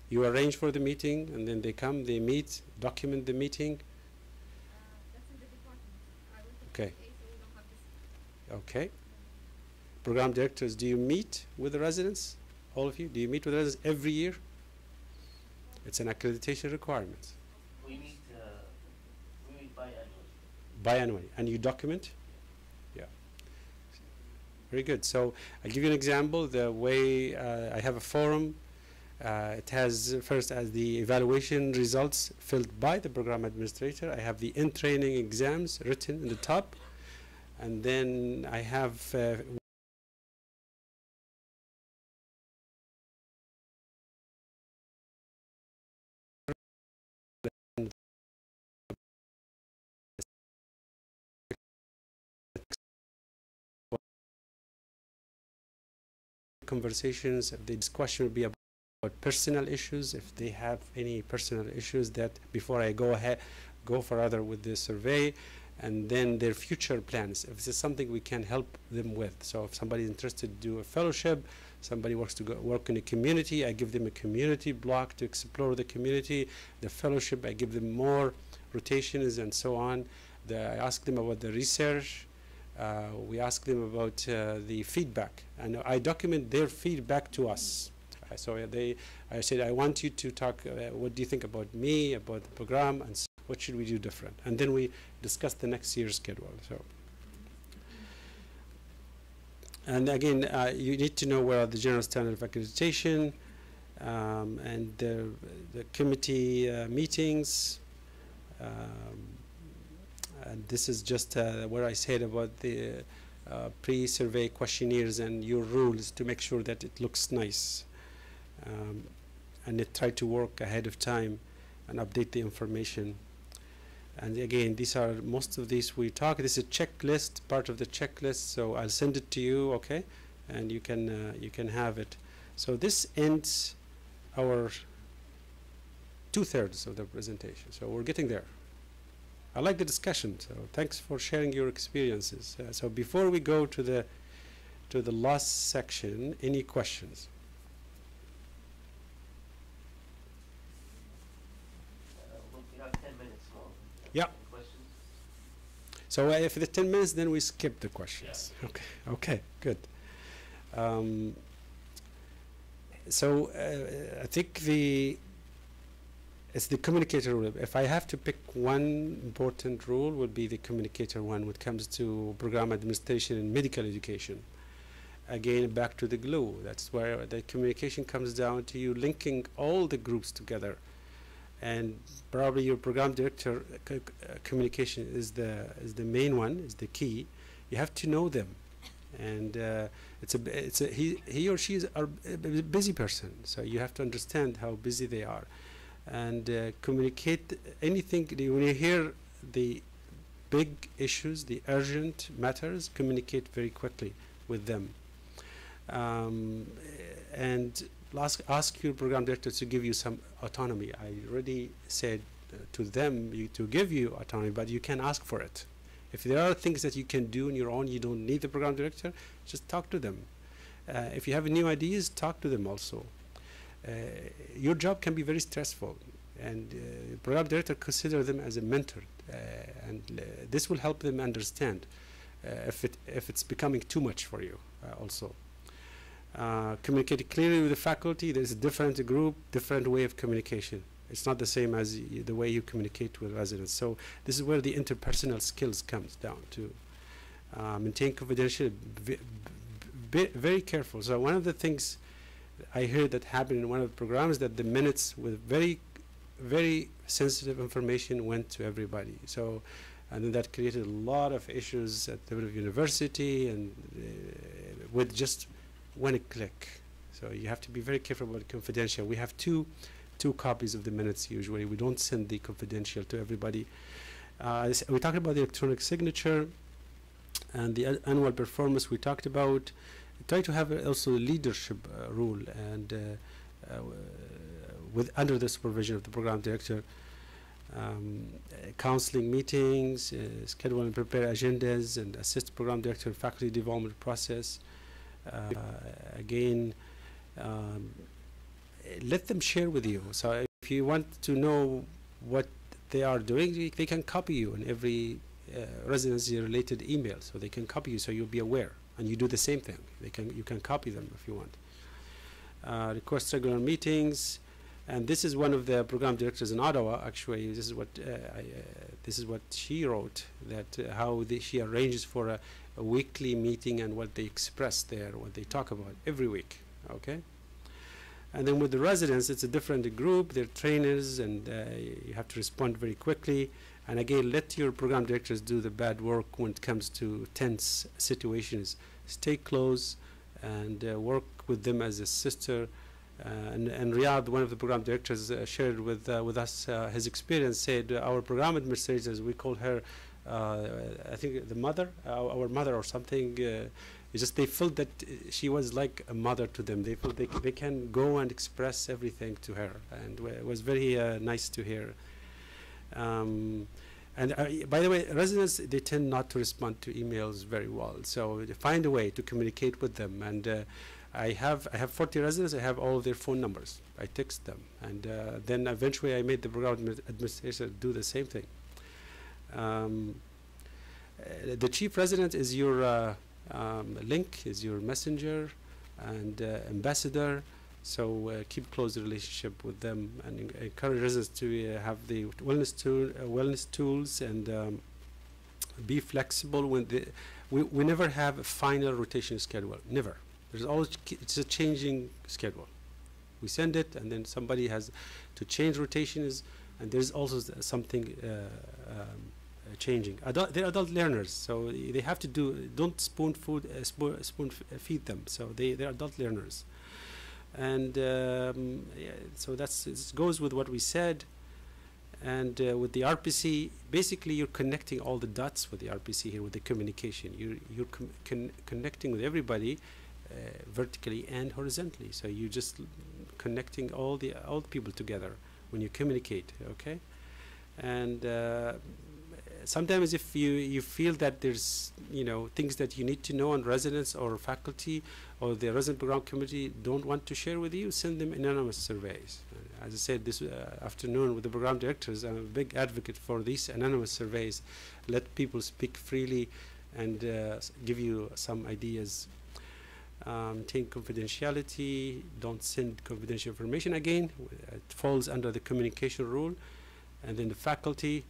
You arrange for the meeting and then they come, they meet, document the meeting? That's in the department. Okay. Okay. Program directors, do you meet with the residents? All of you? Do you meet with the residents every year? It's an accreditation requirement. We meet biannually. Biannually. And you document? Yeah. Very good. So I'll give you an example. The way I have a forum, it has first as the evaluation results filled by the program administrator. I have the in-training exams written in the top. And then I have conversations. This question will be about personal issues. If they have any personal issues, that before I go further with the survey, and then their future plans. If this is something we can help them with. So if somebody is interested to do a fellowship, somebody wants to work in a community, I give them a community block to explore the community. The fellowship, I give them more rotations and so on. I ask them about the research. We ask them about the feedback, and I document their feedback to us. So I said, I want you to talk, what do you think about me, about the program, and so what should we do different? And then we discuss the next year's schedule. So, and again, you need to know what are the general standard of accreditation, and the committee meetings. And this is just what I said about the pre-survey questionnaires and your rules to make sure that it looks nice. And try to work ahead of time and update the information. And again, most of these we talk. This is a checklist, part of the checklist. So I'll send it to you, okay? And you can have it. So this ends our 2/3 of the presentation. So we're getting there. I like the discussion. So thanks for sharing your experiences. So before we go to the last section, any questions? We have 10 minutes more. Yeah. Questions? So if the 10 minutes, then we skip the questions. Yeah. Okay. Okay. Good. So I think it's the communicator rule. If I have to pick one important rule, would be the communicator one when it comes to program administration and medical education. Again, back to the glue. That's where the communication comes down to you linking all the groups together. And probably your program director communication is the main one, is the key. You have to know them, and he or she is a busy person, so you have to understand how busy they are, and communicate anything. When you hear the big issues, the urgent matters, communicate very quickly with them, and ask your program director to give you some autonomy. I already said to them to give you autonomy, but you can ask for it. If there are things that you can do on your own, you don't need the program director, just talk to them. If you have new ideas, talk to them also. Your job can be very stressful, and program director consider them as a mentor, and this will help them understand if it's becoming too much for you also. Communicate clearly with the faculty. There's a different group, different way of communication. It's not the same as the way you communicate with residents. So this is where the interpersonal skills comes down to. Maintain confidentiality, very careful. So one of the things I heard that happened in one of the programs, that the minutes with very, very sensitive information went to everybody. So, and then that created a lot of issues at the level of university and with just one click. So you have to be very careful about confidential. We have two copies of the minutes usually. We don't send the confidential to everybody. We talked about the electronic signature and the annual performance we talked about. Try to have also a leadership role and under the supervision of the program director. Counseling meetings, schedule and prepare agendas, and assist program director in faculty development process. Again, let them share with you. So if you want to know what they are doing, they can copy you in every residency related email, so they can copy you, so you'll be aware, and you do the same thing. You can copy them if you want. Request regular meetings, and this is one of the program directors in Ottawa. Actually, this is what she wrote, that how she arranges for a weekly meeting and what they express there, what they talk about every week. Okay. And then with the residents, it's a different group. They're trainers, and you have to respond very quickly. And again, let your program directors do the bad work when it comes to tense situations. Stay close and work with them as a sister. And Riyadh, one of the program directors, shared with us his experience, said our program administrators, we call her, I think the mother, our mother or something. It's just they felt that she was like a mother to them. They felt they can go and express everything to her, and it was very nice to hear. And by the way, residents, they tend not to respond to emails very well. So find a way to communicate with them. And I have 40 residents. I have all of their phone numbers. I text them, and then eventually I made the program administrator do the same thing. The chief resident is your link, is your messenger and ambassador. So keep close relationship with them, and encourage residents to have the wellness tools, and be flexible. We never have a final rotation schedule. Never. There's always it's a changing schedule. We send it, and then somebody has to change rotations, and there's also something changing. They're adult learners, so they have to do. Don't spoon feed them. So they're adult learners. And yeah, so it goes with what we said. And with the RPC, basically you're connecting all the dots with the RPC here with the communication. You're connecting with everybody vertically and horizontally. So you're just connecting all the people together when you communicate. Okay, and sometimes if you feel that there's things that you need to know on residents or faculty or the resident program committee don't want to share with you, send them anonymous surveys. As I said this afternoon with the program directors, I'm a big advocate for these anonymous surveys. Let people speak freely and give you some ideas. Maintain confidentiality. Don't send confidential information. Again, it falls under the communication rule. And then the faculty.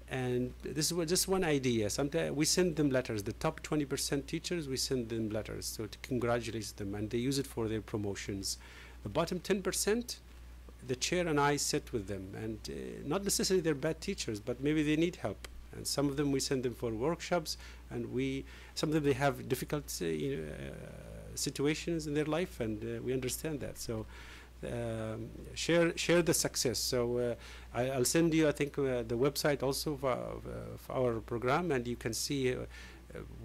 And this is just one idea. Sometimes we send them letters. The top 20% teachers, we send them letters so to congratulate them, and they use it for their promotions. The bottom 10%, the chair and I sit with them, and not necessarily they're bad teachers, but maybe they need help. And some of them we send them for workshops, and some of them they have difficult situations in their life, and we understand that. So share the success. So I'll send you, I think, the website also for our program, and you can see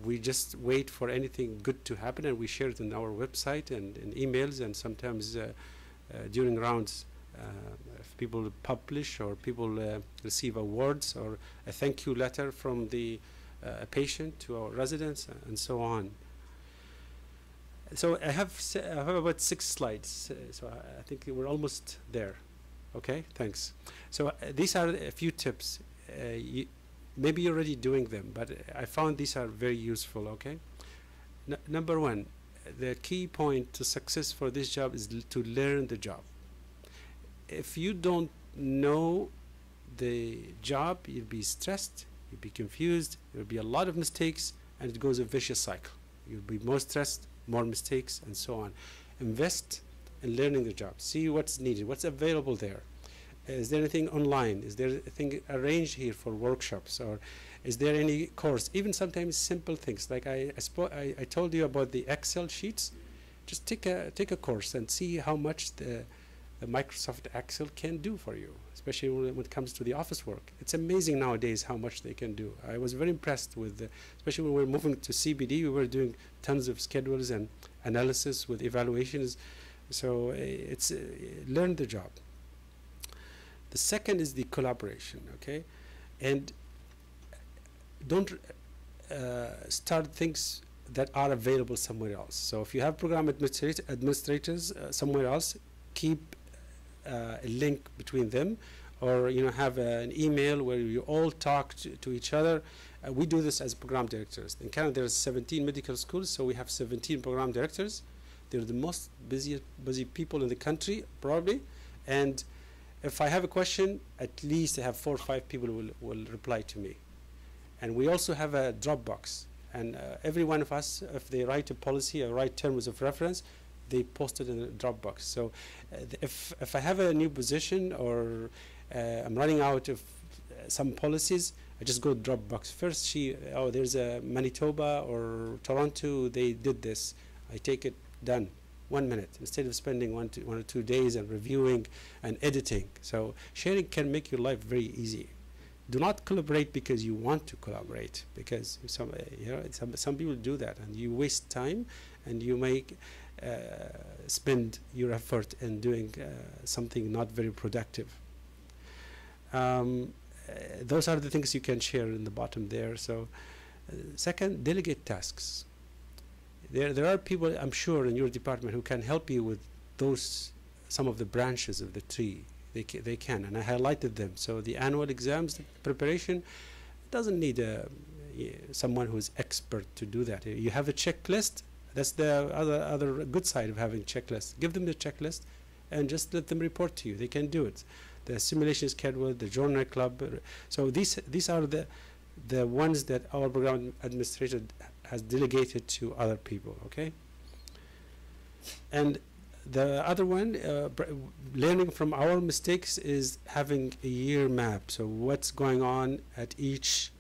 we just wait for anything good to happen, and we share it in our website and in emails, and sometimes during rounds if people publish or people receive awards or a thank you letter from the patient to our residents and so on. So I have about 6 slides, so I think we're almost there. Okay, thanks. So these are a few tips. maybe you're already doing them, but I found these are very useful, okay? Number one, the key point to success for this job is to learn the job. If you don't know the job, you'll be stressed, you'll be confused, there'll be a lot of mistakes, and it goes a vicious cycle. You'll be more stressed, more mistakes, and so on. Invest in learning the job. See what's needed, what's available there. Is there anything online? Is there anything arranged here for workshops? Or is there any course? Even sometimes simple things, like I told you about the Excel sheets. Just take a course and see how much the Microsoft Excel can do for you, especially when it comes to the office work. It's amazing nowadays how much they can do. I was very impressed with, especially when we were moving to CBD, we were doing tons of schedules and analysis with evaluations. So it's learn the job. The second is the collaboration, okay? And don't start things that are available somewhere else. So if you have program administrators somewhere else, keep a link between them, or have an email where you all talk to each other. We do this as program directors. In Canada, there's 17 medical schools, so we have 17 program directors. They're the most busy people in the country, probably. And if I have a question, at least I have 4 or 5 people will reply to me. And we also have a Dropbox. And every one of us, if they write a policy or write terms of reference, they post it in a Dropbox. So if I have a new position, or I'm running out of some policies, I just go to Dropbox. First, there's a Manitoba or Toronto, they did this. I take it, done. 1 minute, instead of spending one or two days and reviewing and editing. So sharing can make your life very easy. Do not collaborate because you want to collaborate, because some people do that, and you waste time, and you make spend your effort in doing something not very productive. Those are the things you can share in the bottom there. So second, delegate tasks. There are people, I'm sure, in your department who can help you with some of the branches of the tree. They can, and I highlighted them. So the annual exams preparation doesn't need someone who's expert to do that. You have a checklist. That's the other good side of having checklists. Give them the checklist and just let them report to you. They can do it. The simulation schedule, the journal club. So these are the ones that our program administrator has delegated to other people, okay? And the other one, learning from our mistakes, is having a year map. So what's going on at each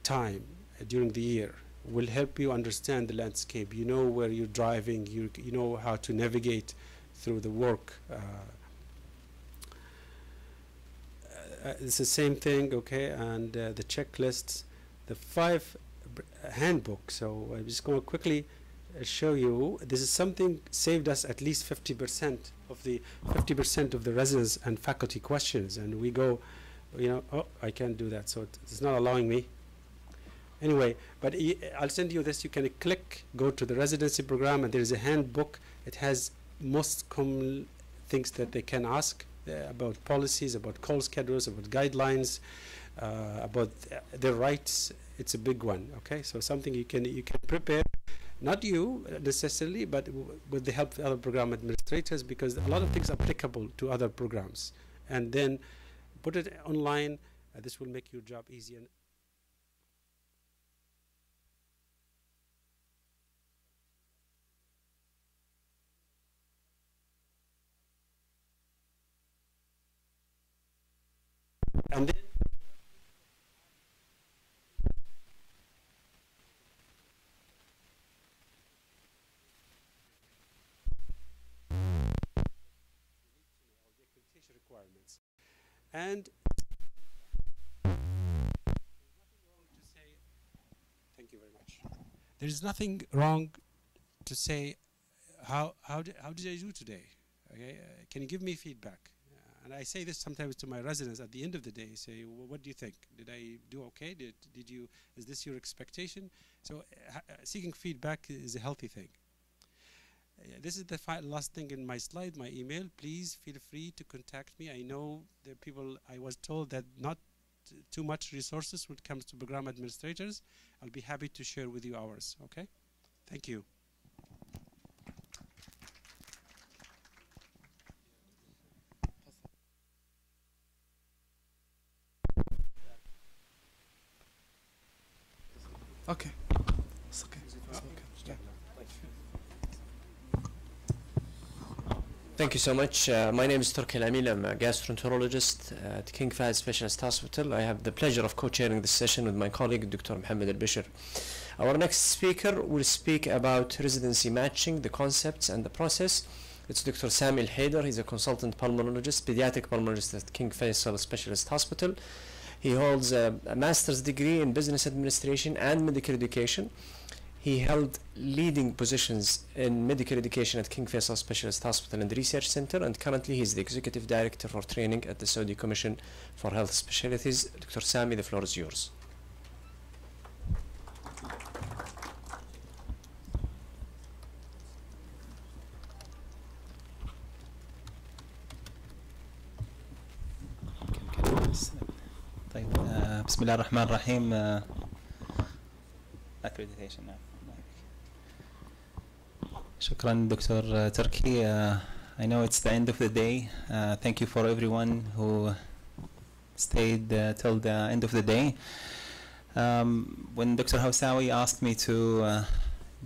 time during the year will help you understand the landscape. You know where you're driving, you know how to navigate through the work. It's the same thing, okay? And the checklists, the 5 handbook. So I'm just going to quickly show you. This is something saved us at least 50% of the residents and faculty questions, and we go, oh, I can't do that, so it's not allowing me. Anyway, but I'll send you this. You can go to the residency program, and there's a handbook. It has most common things that they can ask about policies, about call schedules, about guidelines, about their rights. It's a big one, okay? So something you can prepare, not you necessarily, but with the help of other program administrators, because a lot of things are applicable to other programs. And then put it online. This will make your job easier. And then requirements. And thank you very much. There is nothing wrong to say how did I do today? Okay, can you give me feedback? And I say this sometimes to my residents at the end of the day. Say, well, what do you think? Did I do okay? Did you? Is this your expectation? So seeking feedback is a healthy thing. This is the last thing in my slide, my email. Please feel free to contact me. I know there are people, I was told that not too much resources when it comes to program administrators, I'll be happy to share with you ours. Okay? Thank you. Okay. It's okay. Yeah. Thank you so much. My name is Turki Al-Amil. I'm a gastroenterologist at King Fahd Specialist Hospital. I have the pleasure of co-chairing this session with my colleague, Dr. Mohammed Al-Bashir. Our next speaker will speak about residency matching, the concepts and the process. It's Dr. Sami Al-Haider. He's a consultant pulmonologist, pediatric pulmonologist at King Faisal Specialist Hospital. He holds a master's degree in business administration and medical education. He held leading positions in medical education at King Faisal Specialist Hospital and Research Center, and currently he is the executive director for training at the Saudi Commission for Health Specialties. Dr. Sami, the floor is yours. طيب بسم الله الرحمن الرحيم. accreditation now. شكرا دكتور تركي. I know it's the end of the day. Thank you for everyone who stayed till the end of the day. When Dr. Hawsawi asked me to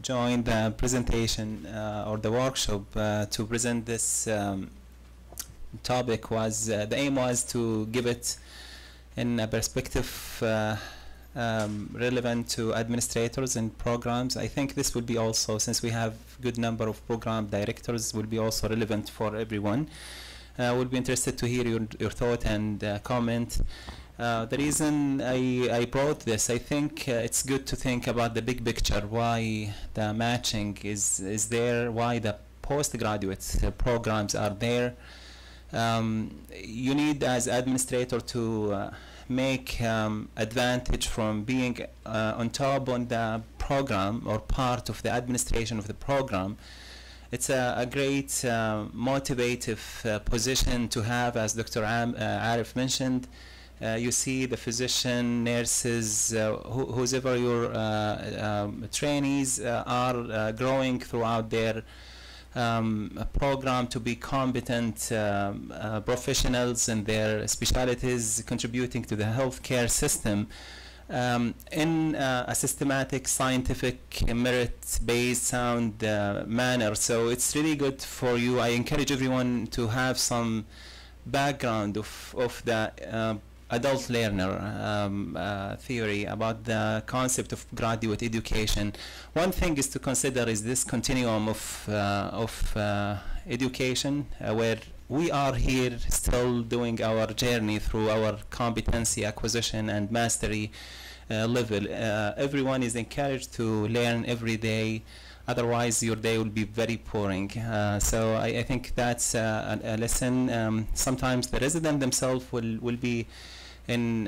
join the presentation or the workshop to present this topic, was the aim was to give it in a perspective relevant to administrators and programs. I think this will be also, since we have good number of program directors, will be also relevant for everyone. We'll be interested to hear your thought and comment. The reason I brought this, I think it's good to think about the big picture, why the matching is there, why the postgraduate programs are there. You need as administrator to make advantage from being on top on the program or part of the administration of the program. It's a great motivative position to have, as Dr. Arif mentioned. You see the physician, nurses, whoever your trainees are growing throughout their program to be competent professionals in their specialties, contributing to the healthcare system in a systematic, scientific, merit-based, sound manner. So it's really good for you. I encourage everyone to have some background of the adult learner theory about the concept of graduate education. One thing is to consider is this continuum of education where we are here still doing our journey through our competency acquisition and mastery level. Everyone is encouraged to learn every day, otherwise your day will be very boring. So I think that's a lesson. Sometimes the resident themselves will be in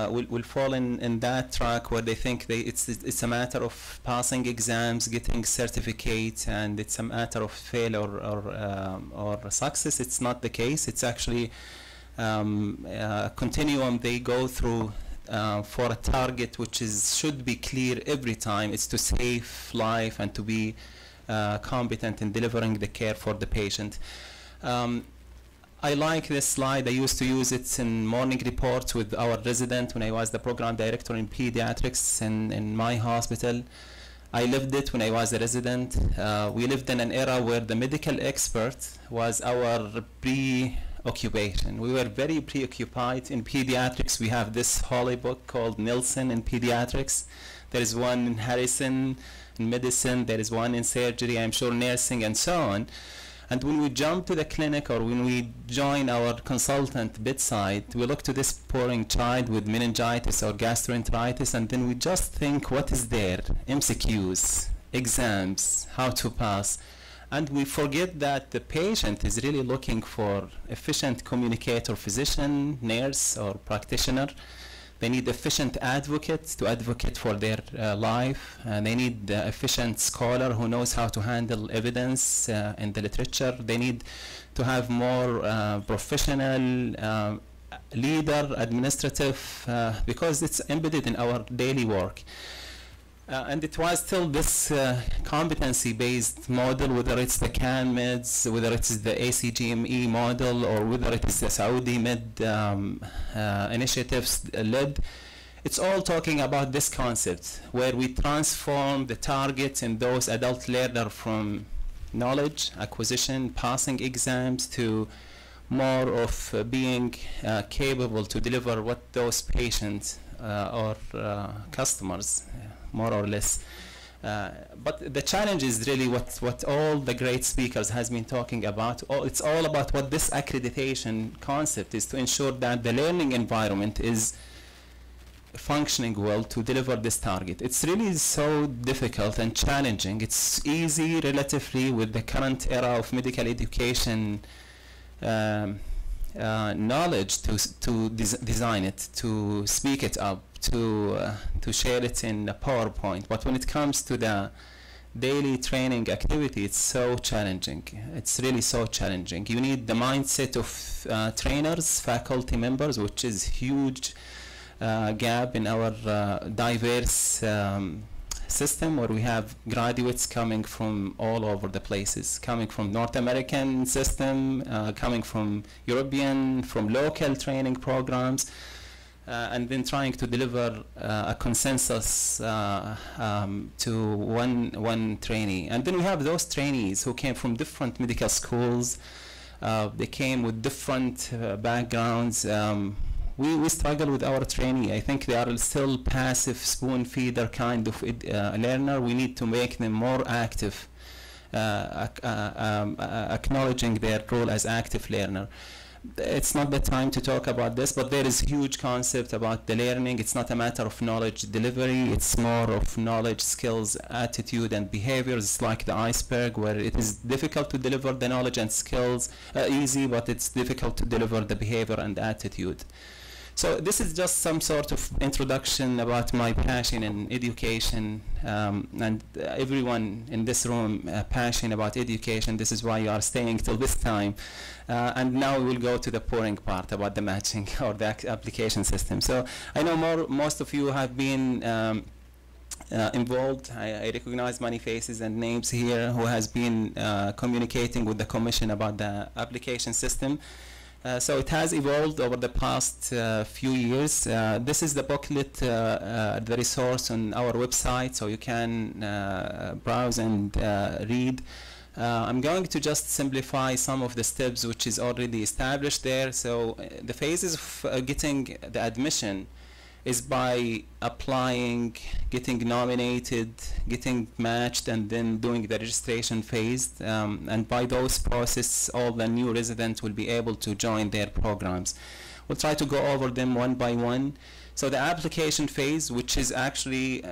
will fall in that track where they think it's a matter of passing exams, getting certificates, and it's a matter of failure or success. It's not the case. It's actually a continuum they go through for a target which should be clear every time. It's to save life and to be competent in delivering the care for the patient. I like this slide. I used to use it in morning reports with our resident when I was the program director in pediatrics in my hospital. I lived it when I was a resident. We lived in an era where the medical expert was our preoccupation. We were very preoccupied. In pediatrics, we have this holy book called Nielsen in pediatrics. There is one in Harrison in medicine. There is one in surgery, I'm sure nursing, and so on. And when we jump to the clinic or when we join our consultant bedside, we look to this boring child with meningitis or gastroenteritis, and then we just think, what is there? MCQs, exams, how to pass. And we forget that the patient is really looking for efficient communicator, physician, nurse, or practitioner. They need efficient advocates to advocate for their life. They need efficient scholar who knows how to handle evidence in the literature. They need to have more professional leader, administrative, because it's embedded in our daily work. And it was still this competency-based model, whether it's the CAN MEDS, whether it's the ACGME model, or whether it is the Saudi MED initiatives led. It's all talking about this concept, where we transform the target in those adult learners from knowledge acquisition, passing exams, to more of being capable to deliver what those patients or customers, more or less. But the challenge is really what all the great speakers has been talking about. It's all about what this accreditation concept is, to ensure that the learning environment is functioning well to deliver this target. It's really so difficult and challenging. It's easy relatively with the current era of medical education knowledge to design it, to speak it up, to share it in a PowerPoint. But when it comes to the daily training activity, it's so challenging. It's really so challenging. You need the mindset of trainers, faculty members, which is huge gap in our diverse system, where we have graduates coming from all over the places, coming from North American system, coming from European, from local training programs, and then trying to deliver a consensus to one trainee. And then we have those trainees who came from different medical schools. They came with different backgrounds. We struggle with our trainee. I think they are still passive spoon feeder kind of learner. We need to make them more active, acknowledging their role as active learner. It's not the time to talk about this, but there is huge concept about the learning. It's not a matter of knowledge delivery. It's more of knowledge, skills, attitude, and behaviors. It's like the iceberg, where it is difficult to deliver the knowledge and skills easy, but it's difficult to deliver the behavior and attitude. So this is just some sort of introduction about my passion in education, and everyone in this room passionate about education. This is why you are staying till this time. And now we will go to the boring part about the matching or the application system. So I know most of you have been involved. I recognize many faces and names here who has been communicating with the Commission about the application system. So it has evolved over the past few years. This is the booklet, the resource on our website, so you can browse and read. I'm going to just simplify some of the steps which is already established there. So the phases of getting the admission is by applying, getting nominated, getting matched, and then doing the registration phase. And by those processes, all the new residents will be able to join their programs. We'll try to go over them one by one. So the application phase, which is actually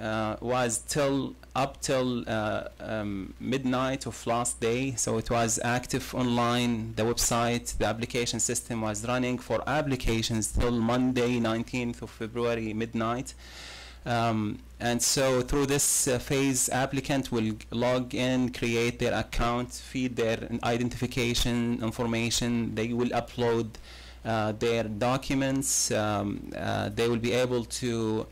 was up till midnight of last day. So it was active online, the website, the application system was running for applications till Monday, 19th of February, midnight. And so through this phase, applicant will log in, create their account, feed their identification information. They will upload their documents. They will be able to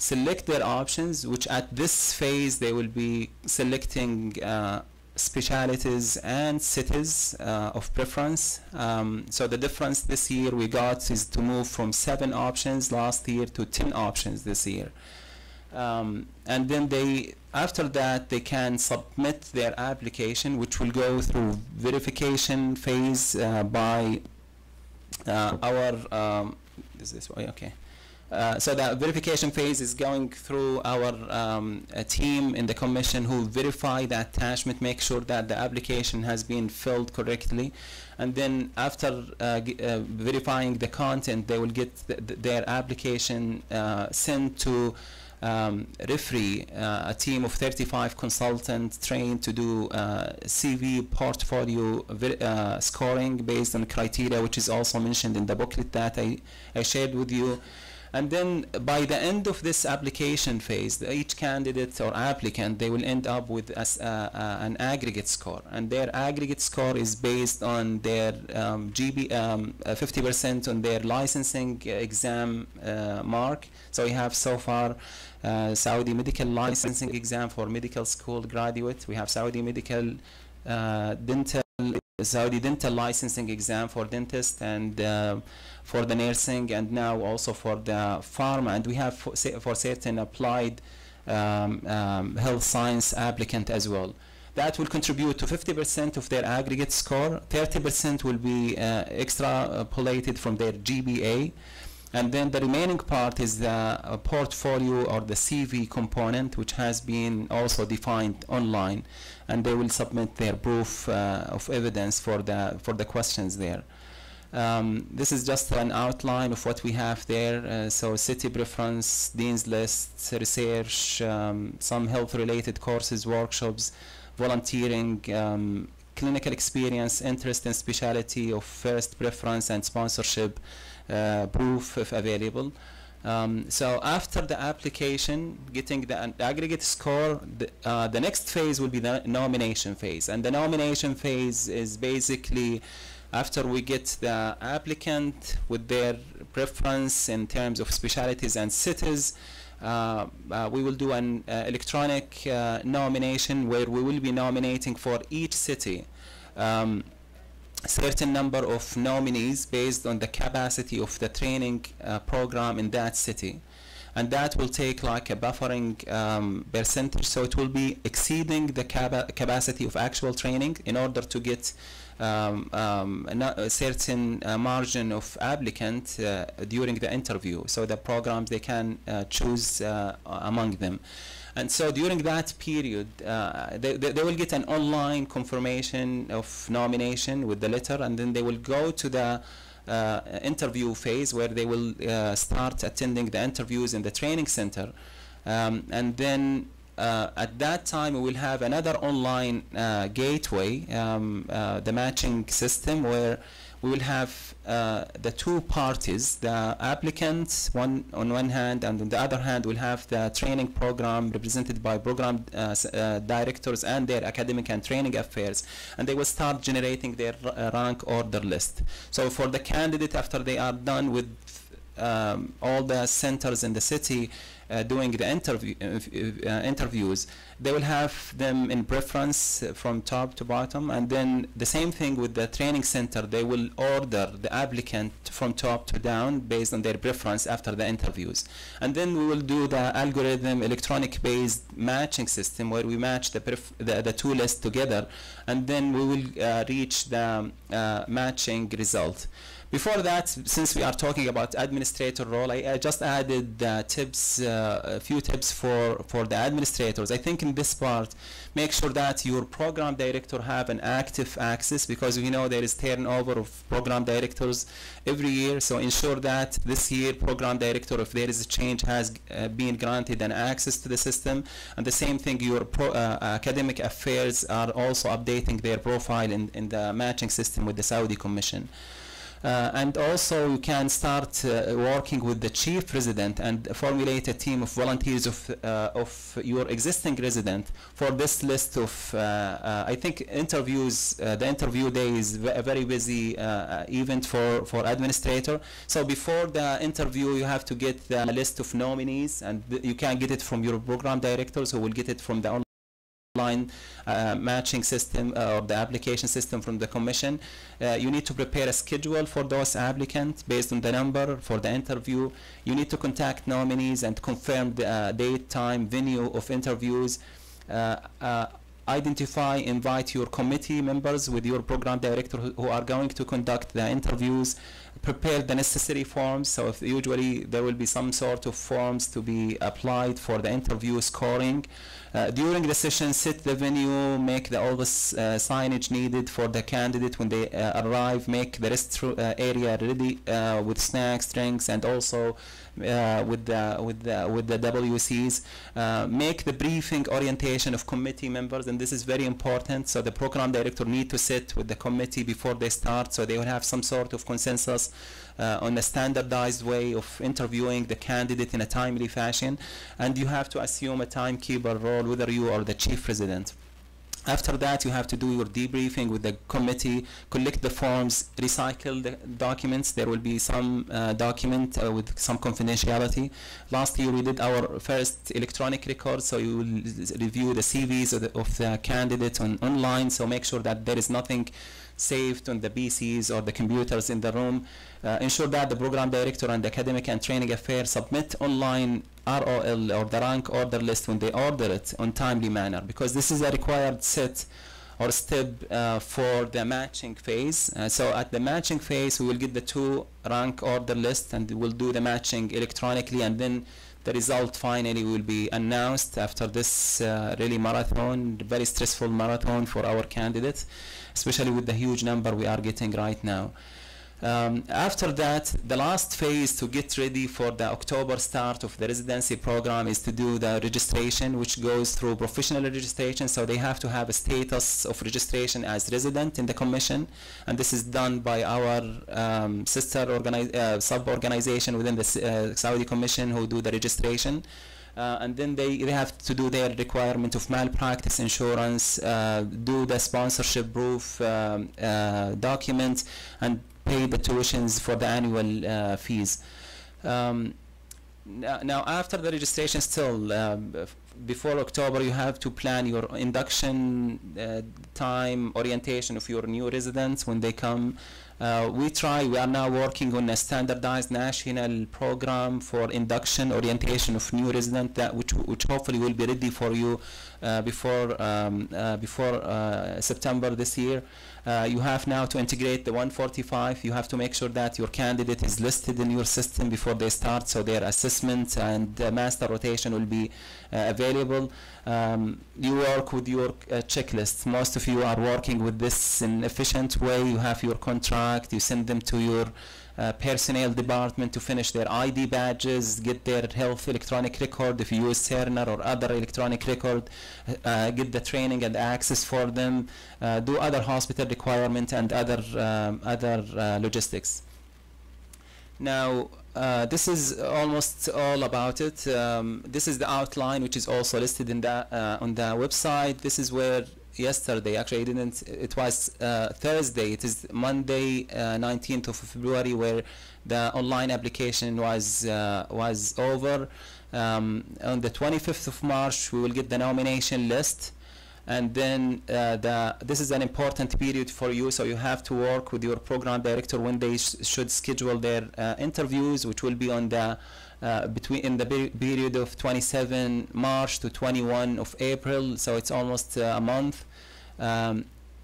select their options, which at this phase they will be selecting specialties and cities of preference. So the difference this year we got is to move from 7 options last year to 10 options this year. And then after that they can submit their application, which will go through verification phase by is this way? Okay. So the verification phase is going through our team in the commission who verify the attachment, make sure that the application has been filled correctly, and then after verifying the content, they will get their application sent to referee, a team of 35 consultants trained to do CV portfolio scoring based on criteria, which is also mentioned in the booklet that I shared with you. And then by the end of this application phase, each candidate or applicant, they will end up with an aggregate score. And their aggregate score is based on their 50% on their licensing exam mark. So we have so far Saudi medical licensing exam for medical school graduate. We have Saudi medical Saudi dental licensing exam for dentist, and for the nursing, and now also for the pharma, and we have for certain applied health science applicant as well. That will contribute to 50% of their aggregate score. 30% will be extrapolated from their GPA, and then the remaining part is the portfolio or the CV component, which has been also defined online, and they will submit their proof of evidence for the questions there. This is just an outline of what we have there. So city preference, dean's list, research, some health-related courses, workshops, volunteering, clinical experience, interest in specialty of first preference, and sponsorship proof if available. So after the application, getting the aggregate score, the next phase will be the nomination phase. And the nomination phase is basically after we get the applicant with their preference in terms of specialties and cities, we will do an electronic nomination where we will be nominating for each city certain number of nominees based on the capacity of the training program in that city, and that will take like a buffering percentage, so it will be exceeding the capacity of actual training in order to get a certain margin of applicant during the interview, so the programs they can choose among them. And so during that period, they will get an online confirmation of nomination with the letter, and then they will go to the interview phase where they will start attending the interviews in the training center. And then at that time, we will have another online gateway, the matching system, where we will have the two parties, the applicants on one hand, and on the other hand we'll have the training program represented by program directors and their academic and training affairs, and they will start generating their rank order list. So for the candidate, after they are done with all the centers in the city doing the interviews, they will have them in preference from top to bottom, and then the same thing with the training center. They will order the applicant from top to down based on their preference after the interviews. And then we will do the algorithm electronic based matching system where we match the two lists together, and then we will reach the matching result. Before that, since we are talking about administrator role, I just added tips, a few tips for the administrators. I think in this part, make sure that your program director have an active access, because we know there is turnover of program directors every year. So ensure that this year program director, if there is a change, has been granted an access to the system. And the same thing, your academic affairs are also updating their profile in the matching system with the Saudi Commission. And also you can start working with the chief resident and formulate a team of volunteers of your existing resident for this list of I think interviews. The interview day is a very busy event for administrator. So before the interview you have to get the list of nominees, and you can get it from your program directors, who will get it from the online matching system or the application system from the commission. You need to prepare a schedule for those applicants based on the number for the interview. You need to contact nominees and confirm the date, time, venue of interviews. Identify, invite your committee members with your program director who are going to conduct the interviews. Prepare the necessary forms. So if usually there will be some sort of forms to be applied for the interview scoring. During the session, set the venue, make all the signage needed for the candidate when they arrive. Make the rest area ready with snacks, drinks, and also with the WCs. Make the briefing orientation of committee members, and this is very important. So the program director need to sit with the committee before they start, so they will have some sort of consensus process on a standardized way of interviewing the candidate in a timely fashion, and you have to assume a timekeeper role, whether you are the chief resident. After that, you have to do your debriefing with the committee, collect the forms, recycle the documents. There will be some document with some confidentiality. Last year, we did our first electronic record, so you will review the CVs of the candidate online, so make sure that there is nothing saved on the PCs or the computers in the room. Ensure that the program director and academic and training affairs submit online ROL or the rank order list when they order it on timely manner, because this is a required set or step for the matching phase. So at the matching phase, we will get the 2 rank order list and we'll do the matching electronically, and then the result finally will be announced after this really marathon, very stressful marathon for our candidates, especially with the huge number we are getting right now. After that, the last phase to get ready for the October start of the residency program is to do the registration, which goes through professional registration. So they have to have a status of registration as resident in the commission, and this is done by our sub-organization within the Saudi Commission who do the registration. And then they have to do their requirement of malpractice insurance, do the sponsorship proof document, and pay the tuitions for the annual fees. Now after the registration still, before October, you have to plan your induction time, orientation of your new residents when they come. We are now working on a standardized national program for induction orientation of new residents, which hopefully will be ready for you before September this year. You have now to integrate the 145. You have to make sure that your candidate is listed in your system before they start, so their assessment and master rotation will be available. You work with your checklist. Most of you are working with this in an efficient way. You have your contract, you send them to your personnel department to finish their ID badges, get their health electronic record if you use Cerner or other electronic record, get the training and access for them, do other hospital requirement and other logistics. Now, this is almost all about it. This is the outline, which is also listed in the on the website. This is where yesterday, actually it was Thursday, it is Monday 19th of February, where the online application was over. On the 25th of March, we will get the nomination list. And then this is an important period for you, so you have to work with your program director when they should schedule their interviews, which will be on the in the period of 27 March to 21 of April, so it's almost a month.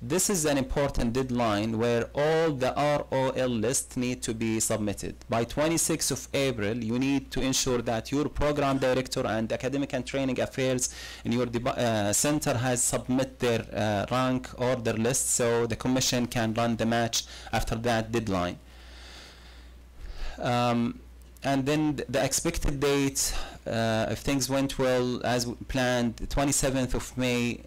This is an important deadline where all the ROL lists need to be submitted. By 26th of April, you need to ensure that your program director and academic and training affairs in your center has submit their rank order list, so the commission can run the match after that deadline. And then the expected date, if things went well as planned, 27th of May,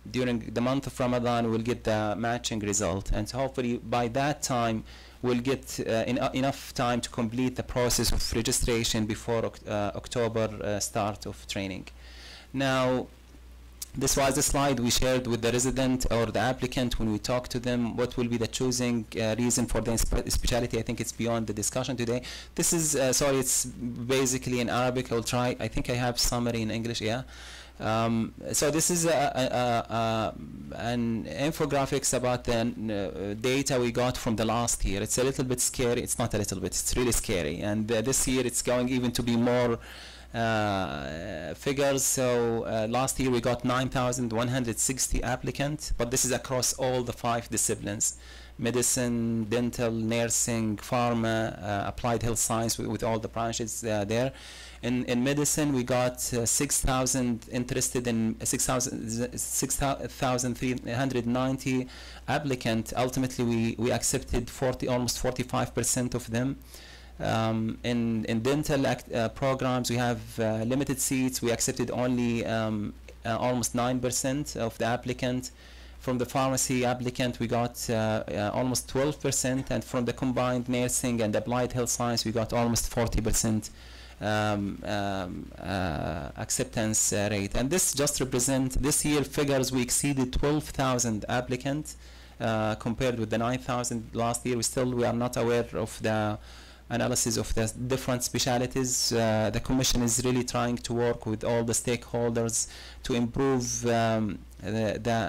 during the month of Ramadan, we'll get the matching result, and hopefully by that time we'll get enough time to complete the process of registration before October start of training. Now, this was the slide we shared with the resident or the applicant when we talked to them. What will be the choosing reason for the specialty? I think it's beyond the discussion today. This is, sorry, it's basically in Arabic. I'll try. I think I have summary in English, yeah. So this is an infographics about the data we got from the last year. It's a little bit scary. It's not a little bit, it's really scary. And this year it's going even to be more figures. So last year we got 9,160 applicants, but this is across all the 5 disciplines: medicine, dental, nursing, pharma, applied health science, with all the branches there. In medicine, we got 6,000 interested in 6,390 applicants. Ultimately, we accepted almost 45% of them. In dental programs, we have limited seats. We accepted only almost 9% of the applicants. From the pharmacy applicant, we got almost 12%, and from the combined nursing and applied health science, we got almost 40% acceptance rate. And this just represents this year figures. We exceeded 12,000 applicants compared with the 9,000 last year. We are not aware of the analysis of the different specialties. The Commission is really trying to work with all the stakeholders to improve the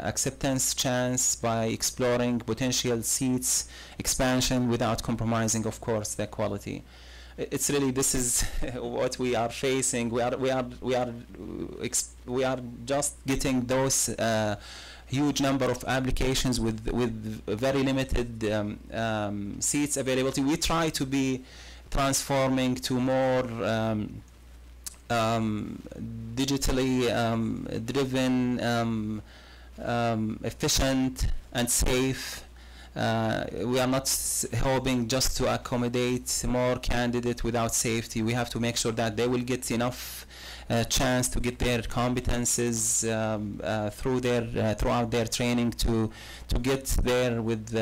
acceptance chance by exploring potential seats expansion without compromising, of course, the quality. It's really, this is what we are facing. We are just getting those huge number of applications with very limited seats availability. We try to be transforming to more digitally driven, efficient and safe. We are not hoping just to accommodate more candidates without safety. We have to make sure that they will get enough chance to get their competences throughout their training to get there with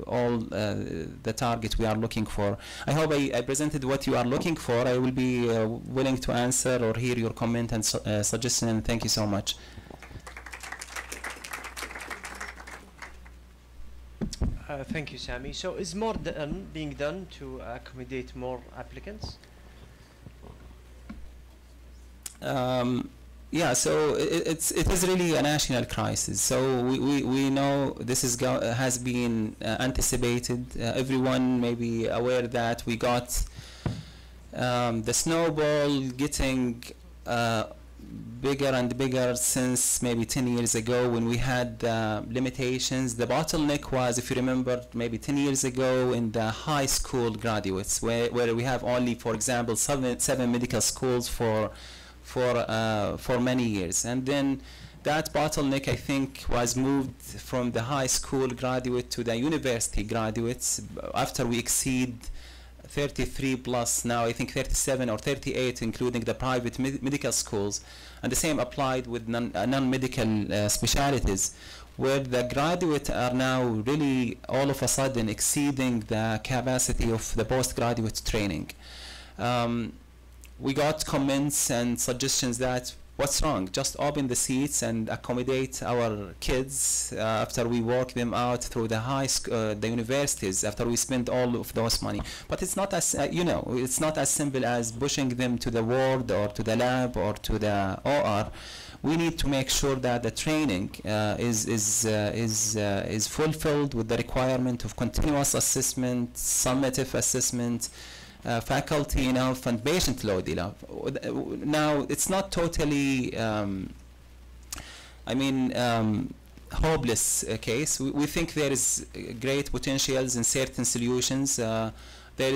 all the targets we are looking for. I hope I presented what you are looking for. I will be willing to answer or hear your comment and suggestion. Thank you so much. Thank you, Sami. So is more being done to accommodate more applicants? Yeah, so it is really a national crisis. So we know this has been anticipated. Everyone may be aware that we got the snowball getting bigger and bigger since maybe 10 years ago when we had limitations. The bottleneck was, if you remember, maybe 10 years ago in the high school graduates, where we have only, for example, seven medical schools for many years. And then that bottleneck, I think, was moved from the high school graduate to the university graduates after we exceed 33 plus, now I think 37 or 38, including the private medical schools. And the same applied with non-medical specialties, where the graduates are now really all of a sudden exceeding the capacity of the postgraduate training. We got comments and suggestions that what's wrong? Just open the seats and accommodate our kids after we work them out through the universities, after we spend all of those money. But it's not as it's not as simple as pushing them to the ward or to the lab or to the OR. We need to make sure that the training is fulfilled with the requirement of continuous assessment, summative assessment, faculty enough and patient load enough. Now it's not totally hopeless case. We think there is great potentials in certain solutions. There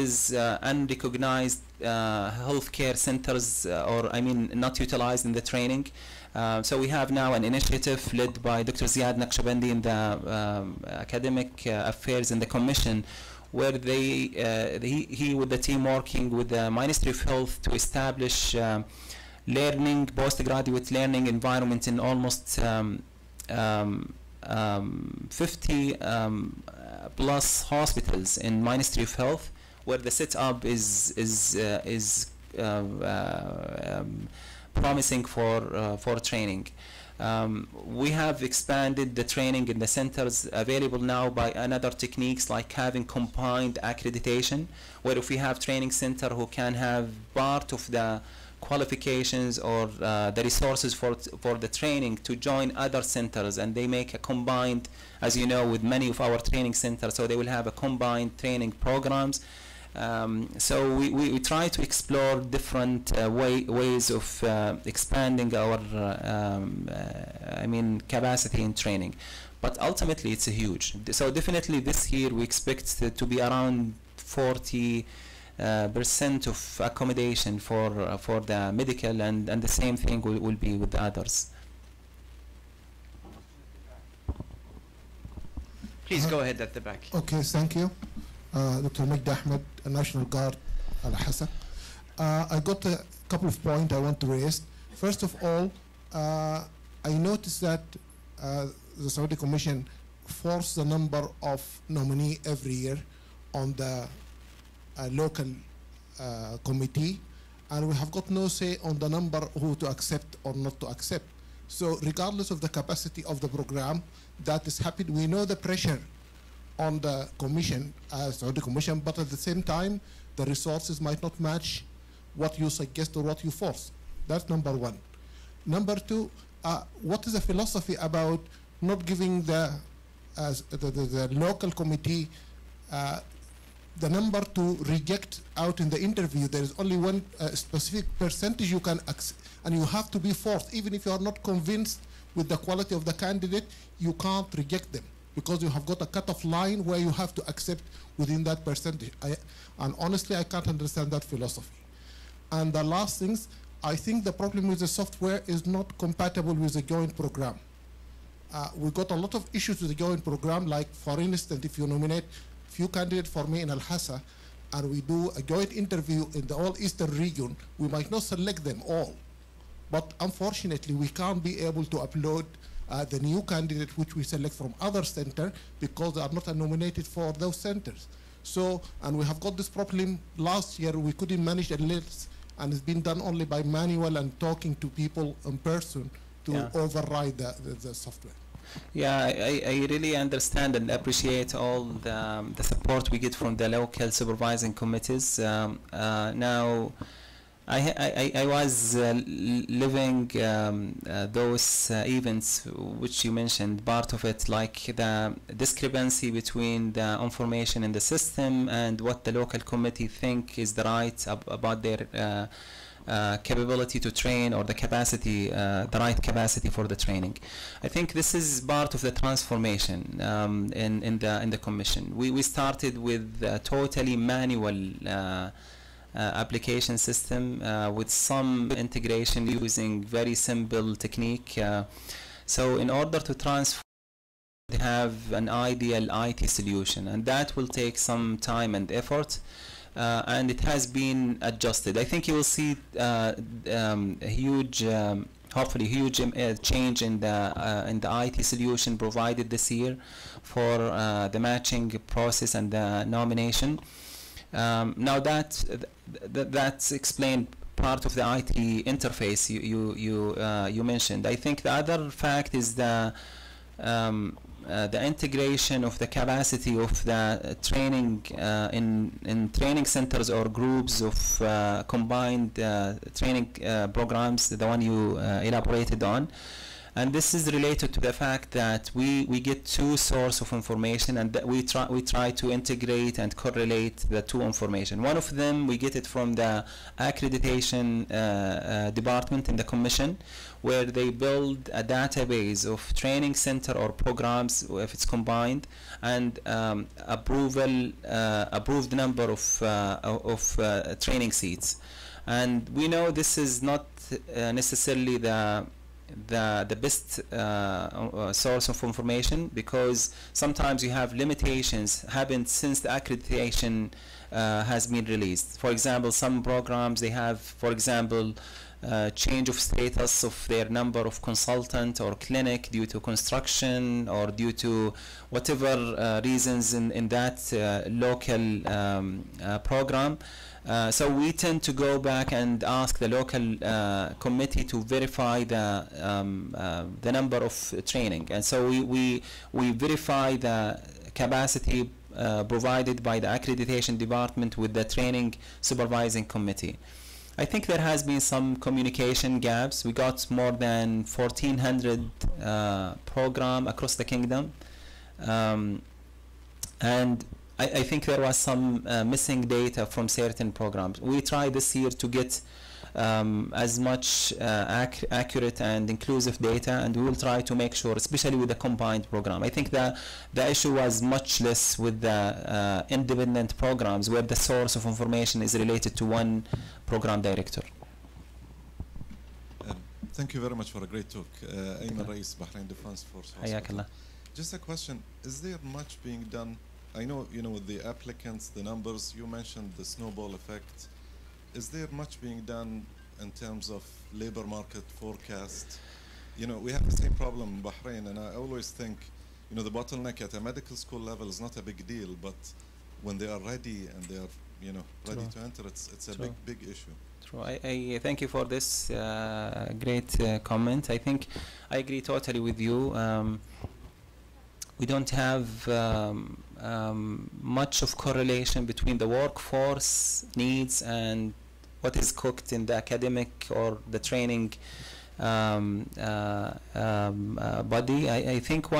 is unrecognized healthcare centers not utilized in the training. So we have now an initiative led by Dr. Ziad Naqshbandi in the academic affairs in the commission, where he with the team working with the Ministry of Health to establish postgraduate learning environment in almost 50 plus hospitals in Ministry of Health, where the setup is promising for training. We have expanded the training in the centers available now by another techniques like having combined accreditation, where if we have training center who can have part of the qualifications or the resources for the training to join other centers, and they make a combined, as you know, with many of our training centers, so they will have a combined training programs. So we try to explore different ways of expanding our capacity in training, but ultimately it's a huge. So definitely this year we expect to be around 40% of accommodation for the medical, and the same thing will be with the others. Please go ahead at the back. Okay, thank you. Dr. Magda Ahmed, National Guard, Al Hassan. I got a couple of points I want to raise. First of all, I I noticed that the Saudi Commission forced the number of nominee every year on the local committee, and we have got no say on the number who to accept or not to accept. So regardless of the capacity of the program that is happening, we know the pressure on the commission, Saudi Commission, but at the same time, the resources might not match what you suggest or what you force. That's number one. Number two, what is the philosophy about not giving the local committee the number to reject out in the interview? There is only one specific percentage you can accept, and you have to be forced. Even if you are not convinced with the quality of the candidate, you can't reject them, because you have got a cut-off line where you have to accept within that percentage. And honestly, I can't understand that philosophy. And the last things, I think the problem with the software is not compatible with the joint program. We got a lot of issues with the joint program, like for instance, if you nominate few candidates for me in Al-Hassa, and we do a joint interview in the all eastern region, we might not select them all. But unfortunately, we can't be able to upload the new candidate which we select from other centers because they are not nominated for those centers. So, and we have got this problem last year, we couldn't manage a list, and it's been done only by manual and talking to people in person to override the software. Yeah, I really understand and appreciate all the support we get from the local supervising committees. Now, I was living those events which you mentioned, part of it, like the discrepancy between the information in the system and what the local committee think is the right about their capability to train, or the capacity, the right capacity for the training. I think this is part of the transformation in the commission. We started with a totally manual application system with some integration using very simple technique. So in order to transform, have an ideal IT solution, and that will take some time and effort. And it has been adjusted. I think you will see a huge, hopefully huge change in the IT solution provided this year for the matching process and the nomination. Now that's explained part of the IT interface you mentioned. I think the other fact is the integration of the capacity of the training in training centers or groups of combined training programs, the one you elaborated on. And this is related to the fact that we get two sources of information, and that we try to integrate and correlate the two information. One of them, we get it from the accreditation department in the commission, where they build a database of training center or programs, if it's combined, and approved number of training seats. And we know this is not necessarily the best source of information, because sometimes you have limitations happened since the accreditation has been released. For example, some programs, they have, for example, change of status of their number of consultant or clinic due to construction or due to whatever reasons in that local program. So we tend to go back and ask the local committee to verify the number of training, and so we verify the capacity provided by the accreditation department with the training supervising committee. I think there has been some communication gaps. We got more than 1,400 program across the kingdom, and I think there was some missing data from certain programs. We tried this year to get as much accurate and inclusive data, and we will try to make sure, especially with the combined program. I think the issue was much less with the independent programs, where the source of information is related to one program director. Thank you very much for a great talk. Ayman Rais, Bahrain Defense Force Hospital. Just a question, is there much being done? I know, the applicants, the numbers, you mentioned the snowball effect. Is there much being done in terms of labor market forecast you know, we have the same problem in Bahrain, and I always think, you know, the bottleneck at a medical school level is not a big deal, but when they are ready and they are, you know, ready to enter, it's a big issue. True. I thank you for this great comment. I think I agree totally with you. We don't have much of correlation between the workforce needs and what is cooked in the academic or the training body. I think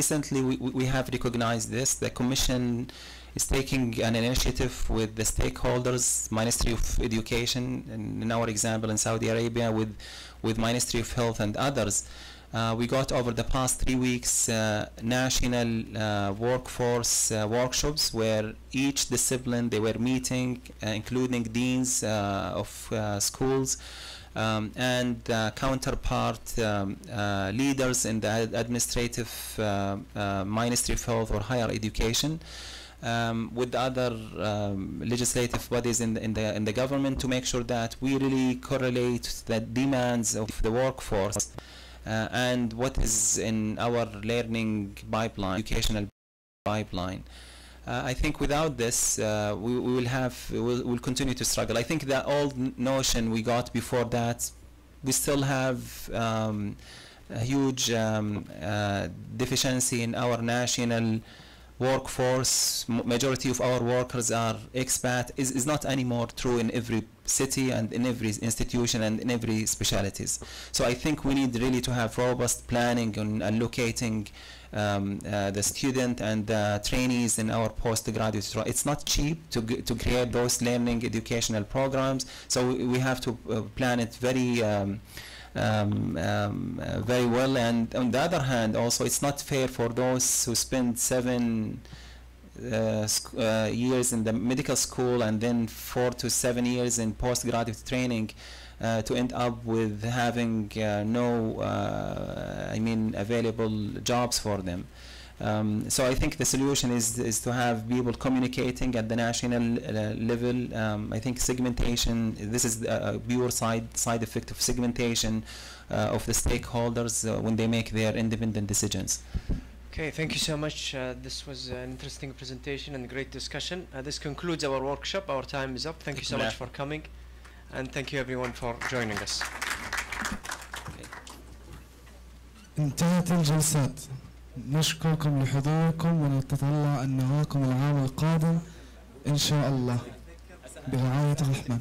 recently we have recognized this. The Commission is taking an initiative with the stakeholders, Ministry of Education, in our example in Saudi Arabia, with Ministry of Health and others. We got over the past 3 weeks national workforce workshops where each discipline they were meeting, including deans of schools and counterpart leaders in the administrative Ministry of Health or higher education, with other legislative bodies in the government to make sure that we really correlate the demands of the workforce and what is in our learning pipeline, educational pipeline. I think without this, we'll continue to struggle. I think the old notion we got before that, we still have a huge deficiency in our national workforce. Majority of our workers are expat. Is not anymore true in every city and in every institution and in every specialties. So I think we need really to have robust planning on allocating the student and the trainees in our postgraduate. It's not cheap to create those learning educational programs. So we have to plan it very well, and on the other hand also it's not fair for those who spend 7 years in the medical school and then 4 to 7 years in postgraduate training to end up with having available jobs for them. So I think the solution is to have people communicating at the national level. I think segmentation, this is a pure side effect of segmentation of the stakeholders when they make their independent decisions. Okay, thank you so much. This was an interesting presentation and a great discussion. This concludes our workshop. Our time is up. Thank you so much for coming, and thank you everyone for joining us. انتهت الجلسات. نشكركم لحضوركم ونتطلع أن نراكم العام القادم إن شاء الله برعاية الرحمن.